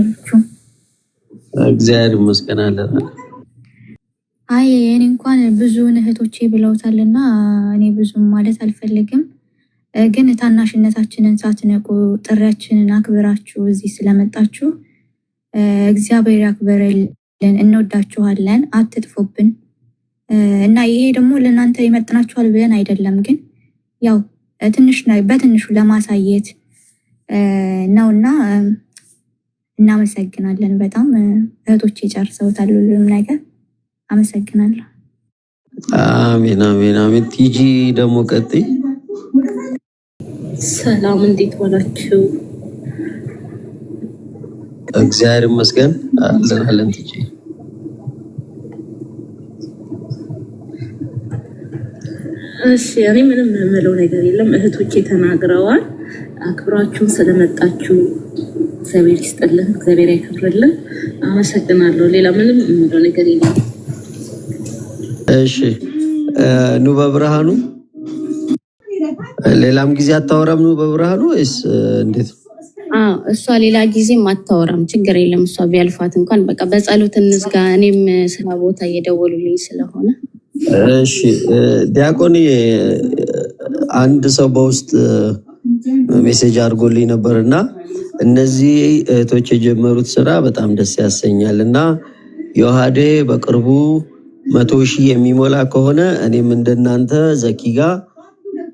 እግዚአብሔር ይመስገን አለን። አይ እኔ እንኳን ብዙ እህቶቼ ብለውታልና እኔ ብዙም ማለት አልፈልግም፣ ግን ታናሽነታችንን ሳትነቁ ጥሪያችንን አክብራችሁ እዚህ ስለመጣችሁ እግዚአብሔር ያክብርልን። እንወዳችኋለን፣ አትጥፉብን እና ይሄ ደግሞ ለእናንተ ይመጥናችኋል ብለን አይደለም፣ ግን ያው በትንሹ ለማሳየት ነውና እናመሰግናለን። በጣም እህቶቼ ጨርሰውታል ሁሉም ነገር። አመሰግናለሁ። አሜን። ቲጂ ደግሞ ቀጥይ። ሰላም እንዴት ዋላችሁ? እግዚአብሔር ይመስገን አለን። ቲጂ እሺ፣ እኔ ምንም የምለው ነገር የለም። እህቶቼ ተናግረዋል። አክብራችሁን ስለመጣችሁ እግዚአብሔር ይስጥልን፣ እግዚአብሔር ያክብርልን። አመሰግናለሁ። ሌላ ምንም የምለው ነገር የለም። እሺ ኑበ ብርሃኑ ሌላም ጊዜ አታወራም? ኑበ ብርሃኑ ወይስ እንዴት? እሷ ሌላ ጊዜም አታወራም፣ ችግር የለም። እሷ ቢያልፋት እንኳን በቃ በጸሎት እንዝጋ። እኔም ስራ ቦታ እየደወሉልኝ ስለሆነ። እሺ ዲያቆን፣ አንድ ሰው በውስጥ ሜሴጅ አድርጎልኝ ነበርና እነዚህ እህቶች የጀመሩት ስራ በጣም ደስ ያሰኛል እና ዮሐዴ በቅርቡ 100,000 የሚሞላ ከሆነ እኔም እንደናንተ ዘኪ ጋር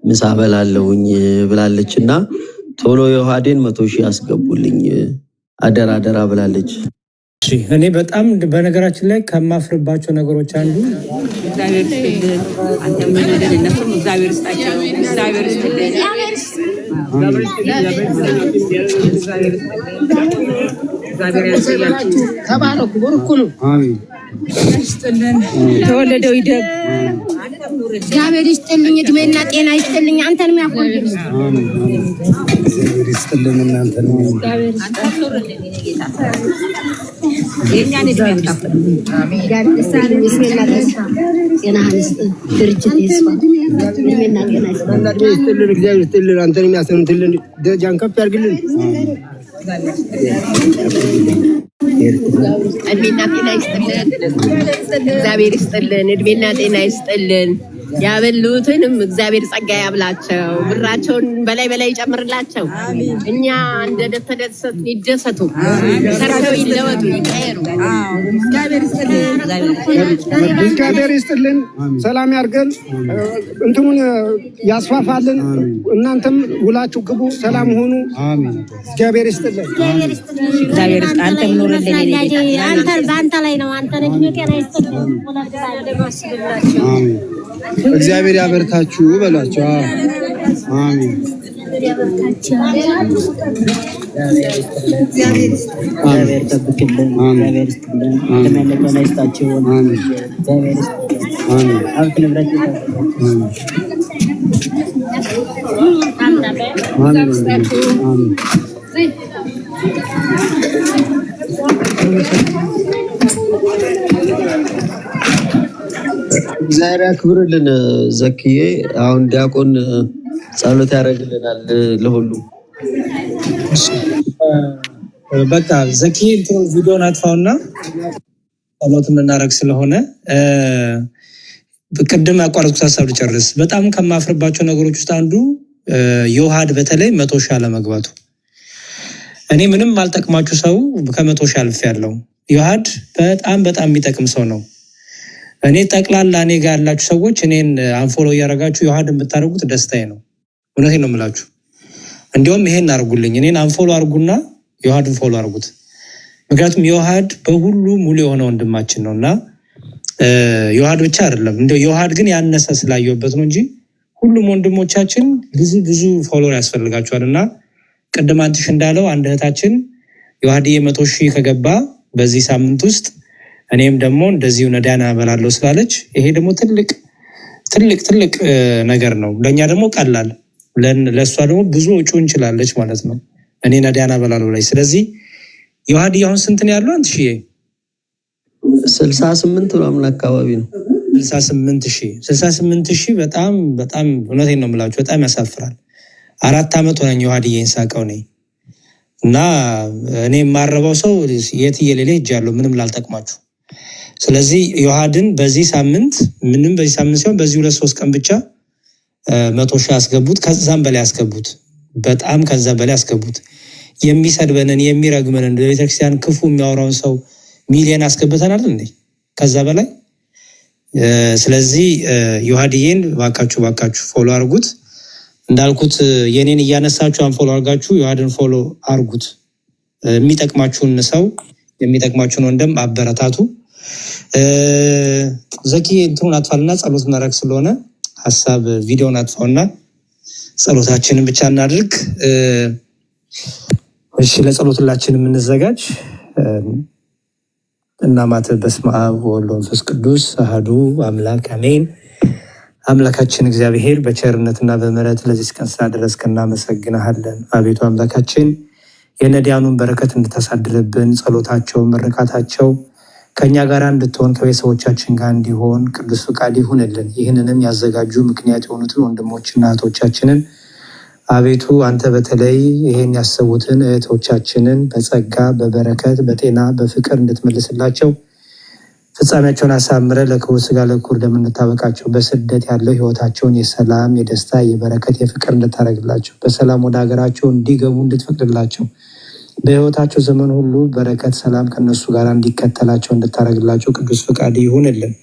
ምሳ በላለሁኝ ብላለች እና ቶሎ ዮሐዴን 100,000 ያስገቡልኝ አደራ ብላለች። እኔ በጣም በነገራችን ላይ ከማፍርባቸው ነገሮች አንዱ ተባረኩ፣ በርኩ ነው። ተወለደው ይደግ እግዚአብሔር ይስጥልኝ፣ እድሜና ጤና ይስጥልኝ። አንተንም ያቆይልኝ። እግዚአብሔር ይስጥልን። እናንተንም የኛን እድሜ ያካፍል። እግዚአብሔር ይስጥልኝ፣ ጤናህን ይስጥ፣ ድርጅት ይስፋ፣ እድሜና ጤና ይስጥልን። እግዚአብሔር ይስጥልን፣ አንተንም ያሰምትልን፣ ደረጃን ከፍ ያድርግልን። እድሜና ጤና ይስጥልን። እግዚአብሔር ይስጥልን፣ እድሜና ጤና ይስጥልን። ያበሉትንም እግዚአብሔር ጸጋ ያብላቸው፣ ብራቸውን በላይ ይጨምርላቸው። እኛ እንደተደሰቱ ይደሰቱ፣ ሰርተው ይለወጡ፣ ይቀየሩ። እግዚአብሔር ይስጥልን፣ ሰላም ያርገን፣ እንትኑን ያስፋፋልን። እናንተም ውላችሁ ግቡ፣ ሰላም ሆኑ። እግዚአብሔር ይስጥልን። እግዚአብሔር ይስጥ። አንተም ኑርልን። አንተ በአንተ ላይ ነው። አንተ ነህ ጤና ይስጥልን። እግዚአብሔር ያበርታችሁ በሏቸው። አሜን። እግዚአብሔር ይጠብቅልን። እግዚአብሔር ይስጥልን። ተመለከ ይስጣችሁ። እግዚአብሔር ይስጥልን። ሀብት ንብረት እግዚአብሔር ያክብርልን። ዘክዬ አሁን ዲያቆን ጸሎት ያደርግልናል ለሁሉ። በቃ ዘኪ ቪዲዮን አጥፋውና ጸሎት የምናደርግ ስለሆነ ቅድም ያቋረጥኩት ሀሳብ ልጨርስ። በጣም ከማፍርባቸው ነገሮች ውስጥ አንዱ ዮሐድ በተለይ 100,000 አለመግባቱ። እኔ ምንም አልጠቅማችሁ ሰው ከ100,000 አልፌያለሁ። ዮሐድ በጣም የሚጠቅም ሰው ነው። እኔ ጠቅላላ እኔ ጋር ያላችሁ ሰዎች እኔን አንፎሎ እያደረጋችሁ ዮሐድን ብታደርጉት ደስታዬ ነው። እውነቴን ነው የምላችሁ። እንዲሁም ይሄን አድርጉልኝ፣ እኔን አንፎሎ አድርጉና ዮሐድን ፎሎ አድርጉት። ምክንያቱም ዮሐድ በሁሉ ሙሉ የሆነ ወንድማችን ነው እና ዮሐድ ብቻ አይደለም፣ እንደው ዮሐድ ግን ያነሰ ስላየሁበት ነው እንጂ ሁሉም ወንድሞቻችን ብዙ ፎሎወር ያስፈልጋቸዋል እና ቅድም አንትሽ እንዳለው አንድ እህታችን ዮሐድዬ 100,000 ከገባ በዚህ ሳምንት ውስጥ እኔም ደግሞ እንደዚሁ ነዳያን አበላለሁ ስላለች ይሄ ደግሞ ትልቅ ነገር ነው። ለኛ ደግሞ ቀላል ለሷ ደግሞ ብዙ ወጪ እንችላለች ማለት ነው። እኔ ነዳያን አበላለሁ ላይ ስለዚህ ዮሐድዬ አሁን ስንት ነው ያለው? 1000 68 ምናምን አካባቢ ነው። 68,000 በጣም እውነቴን ነው የምላችሁ በጣም ያሳፍራል። 4 ዓመት ሆነኝ ዮሐድዬን ሳቀው ነኝ እና እኔ የማረባው ሰው የትየሌለ ሄጃለሁ ምንም ላልጠቅማችሁ። ስለዚህ ዮሐድን በዚህ ሳምንት ሲሆን በዚህ 2-3 ቀን ብቻ 100,000 ያስገቡት፣ ከዛም በላይ ያስገቡት፣ በጣም ከዛ በላይ ያስገቡት። የሚሰድበንን የሚረግመንን በቤተክርስቲያን ክፉ የሚያወራውን ሰው ሚሊዮን አስገብተናል እንዴ ከዛ በላይ። ስለዚህ ዮሐድዬን ባካችሁ ፎሎ አርጉት። እንዳልኩት የኔን እያነሳችሁ አንፎሎ አርጋችሁ ዮሐድን ፎሎ አርጉት። የሚጠቅማችሁን ሰው የሚጠቅማችሁን ወንድም አበረታቱ። ዘኪ እንትኑን አጥፋልና ጸሎት እናደርግ ስለሆነ ሐሳብ ቪዲዮን አጥፋውና ጸሎታችንን ብቻ እናድርግ። እሺ ለጸሎት ሁላችንም እንዘጋጅ። እናማት በስመ አብ ወወልድ ወመንፈስ ቅዱስ አሐዱ አምላክ አሜን። አምላካችን እግዚአብሔር በቸርነትና በምሕረት ለዚህ ቀን ስላደረስከን እናመሰግንሃለን። አቤቱ አምላካችን የነዳያኑን በረከት እንድታሳድርብን ጸሎታቸው ምርቃታቸው ከኛ ጋር እንድትሆን ከቤተሰቦቻችን ጋር እንዲሆን ቅዱስ ፍቃድ ይሁንልን። ይህንንም ያዘጋጁ ምክንያት የሆኑትን ወንድሞችና እህቶቻችንን አቤቱ አንተ በተለይ ይሄን ያሰቡትን እህቶቻችንን በጸጋ በበረከት በጤና በፍቅር እንድትመልስላቸው ፍጻሜያቸውን አሳምረ ለክቡር ስጋ ለክቡር ደም እንድታበቃቸው በስደት ያለው ህይወታቸውን የሰላም የደስታ የበረከት የፍቅር እንድታደርግላቸው በሰላም ወደ ሀገራቸው እንዲገቡ እንድትፈቅድላቸው በህይወታቸው ዘመን ሁሉ በረከት ሰላም ከነሱ ጋር እንዲከተላቸው እንድታደርግላቸው ቅዱስ ፍቃድ ይሁንልን።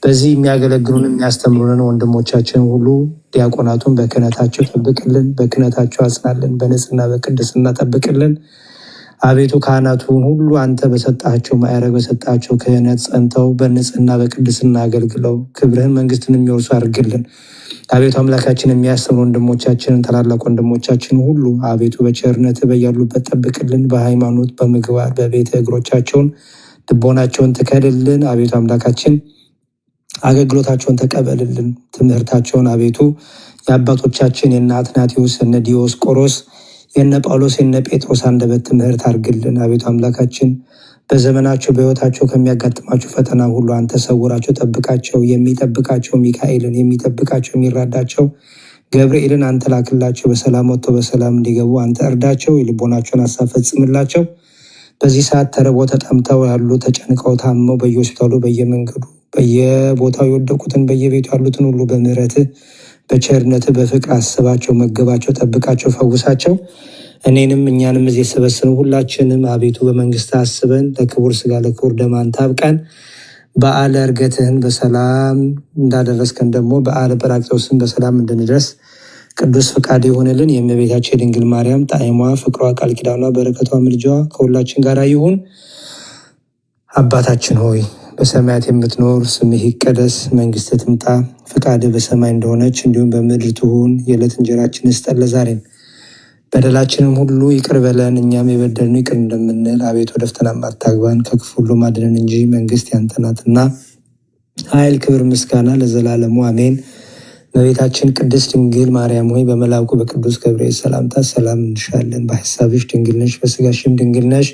በዚህ የሚያገለግሉን የሚያስተምሩንን ወንድሞቻችን ሁሉ ዲያቆናቱን በክህነታቸው ጠብቅልን፣ በክህነታቸው አጽናልን፣ በንጽህና በቅድስና ጠብቅልን። አቤቱ ካህናቱን ሁሉ አንተ በሰጣቸው ማዕረግ በሰጣቸው ክህነት ጸንተው በንጽህና በቅድስና አገልግለው ክብርህን መንግስትን የሚወርሱ አድርግልን። አቤቱ አምላካችን የሚያስተምሩ ወንድሞቻችንን ታላላቅ ወንድሞቻችን ሁሉ አቤቱ በቸርነት በያሉበት ጠብቅልን። በሃይማኖት በምግባር በቤተ እግሮቻቸውን ልቦናቸውን ትከልልን። አቤቱ አምላካችን አገልግሎታቸውን ተቀበልልን። ትምህርታቸውን አቤቱ የአባቶቻችን የነ አትናቴዎስ የነ ዲዮስቆሮስ የነ ጳውሎስ የነ ጴጥሮስ አንደበት ትምህርት አድርግልን። አቤቱ አምላካችን በዘመናቸው በህይወታቸው ከሚያጋጥማቸው ፈተና ሁሉ አንተ ሰውራቸው፣ ጠብቃቸው። የሚጠብቃቸው ሚካኤልን የሚጠብቃቸው የሚራዳቸው ገብርኤልን አንተ ላክላቸው። በሰላም ወጥቶ በሰላም እንዲገቡ አንተ እርዳቸው። የልቦናቸውን ሀሳብ ፈጽምላቸው። በዚህ ሰዓት ተርቦ ተጠምተው ያሉ ተጨንቀው ታመው በየሆስፒታሉ በየመንገዱ በየቦታው የወደቁትን በየቤቱ ያሉትን ሁሉ በምህረትህ በቸርነትህ በፍቅር አስባቸው፣ መገባቸው፣ ጠብቃቸው፣ ፈውሳቸው። እኔንም እኛንም እዚህ የሰበሰብን ሁላችንም አቤቱ በመንግስት አስበን ለክቡር ስጋ ለክቡር ደም አንተ አብቃን። በዓለ ዕርገትህን በሰላም እንዳደረስከን ደግሞ በዓለ ጰራቅሊጦስን በሰላም እንድንደርስ ቅዱስ ፍቃድ ይሆንልን። የእመቤታችን የድንግል ማርያም ጣዕሟ ፍቅሯ ቃል ኪዳኗ በረከቷ ምልጃዋ ከሁላችን ጋር ይሁን። አባታችን ሆይ በሰማያት የምትኖር ስምህ ይቀደስ፣ መንግስትህ ትምጣ፣ ፈቃድህ በሰማይ እንደሆነች እንዲሁም በምድር ትሁን። የዕለት እንጀራችንን ስጠን ዛሬም፣ በደላችንም ሁሉ ይቅር በለን እኛም የበደልነውን ይቅር እንደምንል። አቤቱ ወደ ፈተና አታግባን ከክፉ ሁሉ አድነን እንጂ መንግስት ያንተ ናትና ኃይል፣ ክብር፣ ምስጋና ለዘላለሙ አሜን። እመቤታችን ቅድስት ድንግል ማርያም ሆይ በመልአኩ በቅዱስ ገብርኤል ሰላምታ ሰላም እንልሻለን። በሐሳብሽ ድንግል ነሽ፣ በስጋሽም ድንግል ነሽ።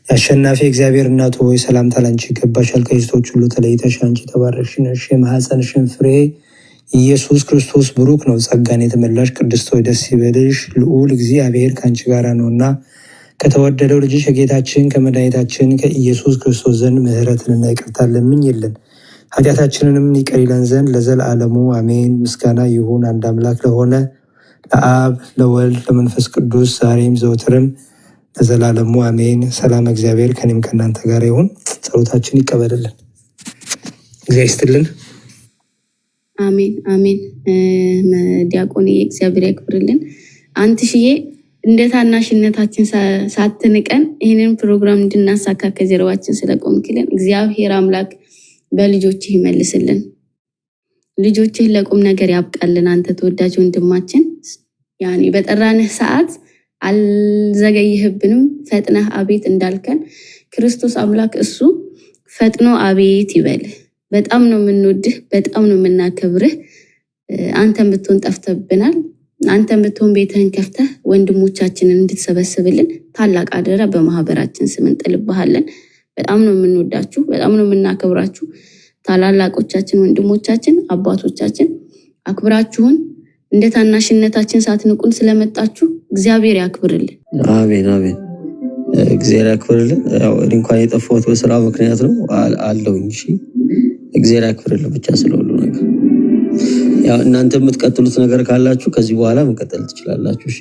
የአሸናፊ እግዚአብሔር እናቱ ሆይ ሰላምታ ላንቺ ይገባሻል። ከሴቶች ሁሉ ተለይተሽ አንቺ የተባረክሽ ነሽ፣ የማኅፀንሽን ፍሬ ኢየሱስ ክርስቶስ ቡሩክ ነው። ጸጋን የተመላሽ ቅድስት ሆይ ደስ ይበልሽ፣ ልዑል እግዚአብሔር ከአንቺ ጋር ነውና ከተወደደው ልጅሽ ከጌታችን ከመድኃኒታችን ከኢየሱስ ክርስቶስ ዘንድ ምሕረትንና ይቅርታን ለምኝልን ኃጢአታችንንም ይቅር ይለን ዘንድ ለዘላለሙ አሜን። ምስጋና ይሁን አንድ አምላክ ለሆነ ለአብ ለወልድ ለመንፈስ ቅዱስ ዛሬም ዘወትርም ለዘላለሙ አሜን። ሰላም እግዚአብሔር ከኔም ከእናንተ ጋር ይሁን። ጸሎታችን ይቀበልልን። እግዚአብሔር ይስጥልን። አሜን አሜን። ዲያቆን እግዚአብሔር ያክብርልን። አንትሽዬ እንደ ታናሽነታችን ሳትንቀን ይህንን ፕሮግራም እንድናሳካ ከጀርባችን ስለቆምክልን እግዚአብሔር አምላክ በልጆችህ ይመልስልን። ልጆችህ ለቁም ነገር ያብቃልን። አንተ ተወዳጅ ወንድማችን ያኔ በጠራንህ ሰዓት አልዘገይህብንም። ፈጥነህ አቤት እንዳልከን ክርስቶስ አምላክ እሱ ፈጥኖ አቤት ይበልህ። በጣም ነው የምንወድህ፣ በጣም ነው የምናከብርህ። አንተን ብትሆን ጠፍተብናል። አንተን ብትሆን ቤትህን ከፍተህ ወንድሞቻችንን እንድትሰበስብልን ታላቅ አደራ በማህበራችን ስም እንጥልብሃለን። በጣም ነው የምንወዳችሁ፣ በጣም ነው የምናከብራችሁ። ታላላቆቻችን፣ ወንድሞቻችን፣ አባቶቻችን አክብራችሁን እንደ ታናሽነታችን ሳትንቁን ስለመጣችሁ እግዚአብሔር ያክብርልን። አሜን አሜን። እግዚአብሔር ያክብርልን። ያው እንኳን የጠፋሁት በስራ ምክንያት ነው አለውኝ። እሺ እግዚአብሔር ያክብርልን ብቻ ስለሁሉ ነገር። ያው እናንተ የምትቀጥሉት ነገር ካላችሁ ከዚህ በኋላ መቀጠል ትችላላችሁ። እሺ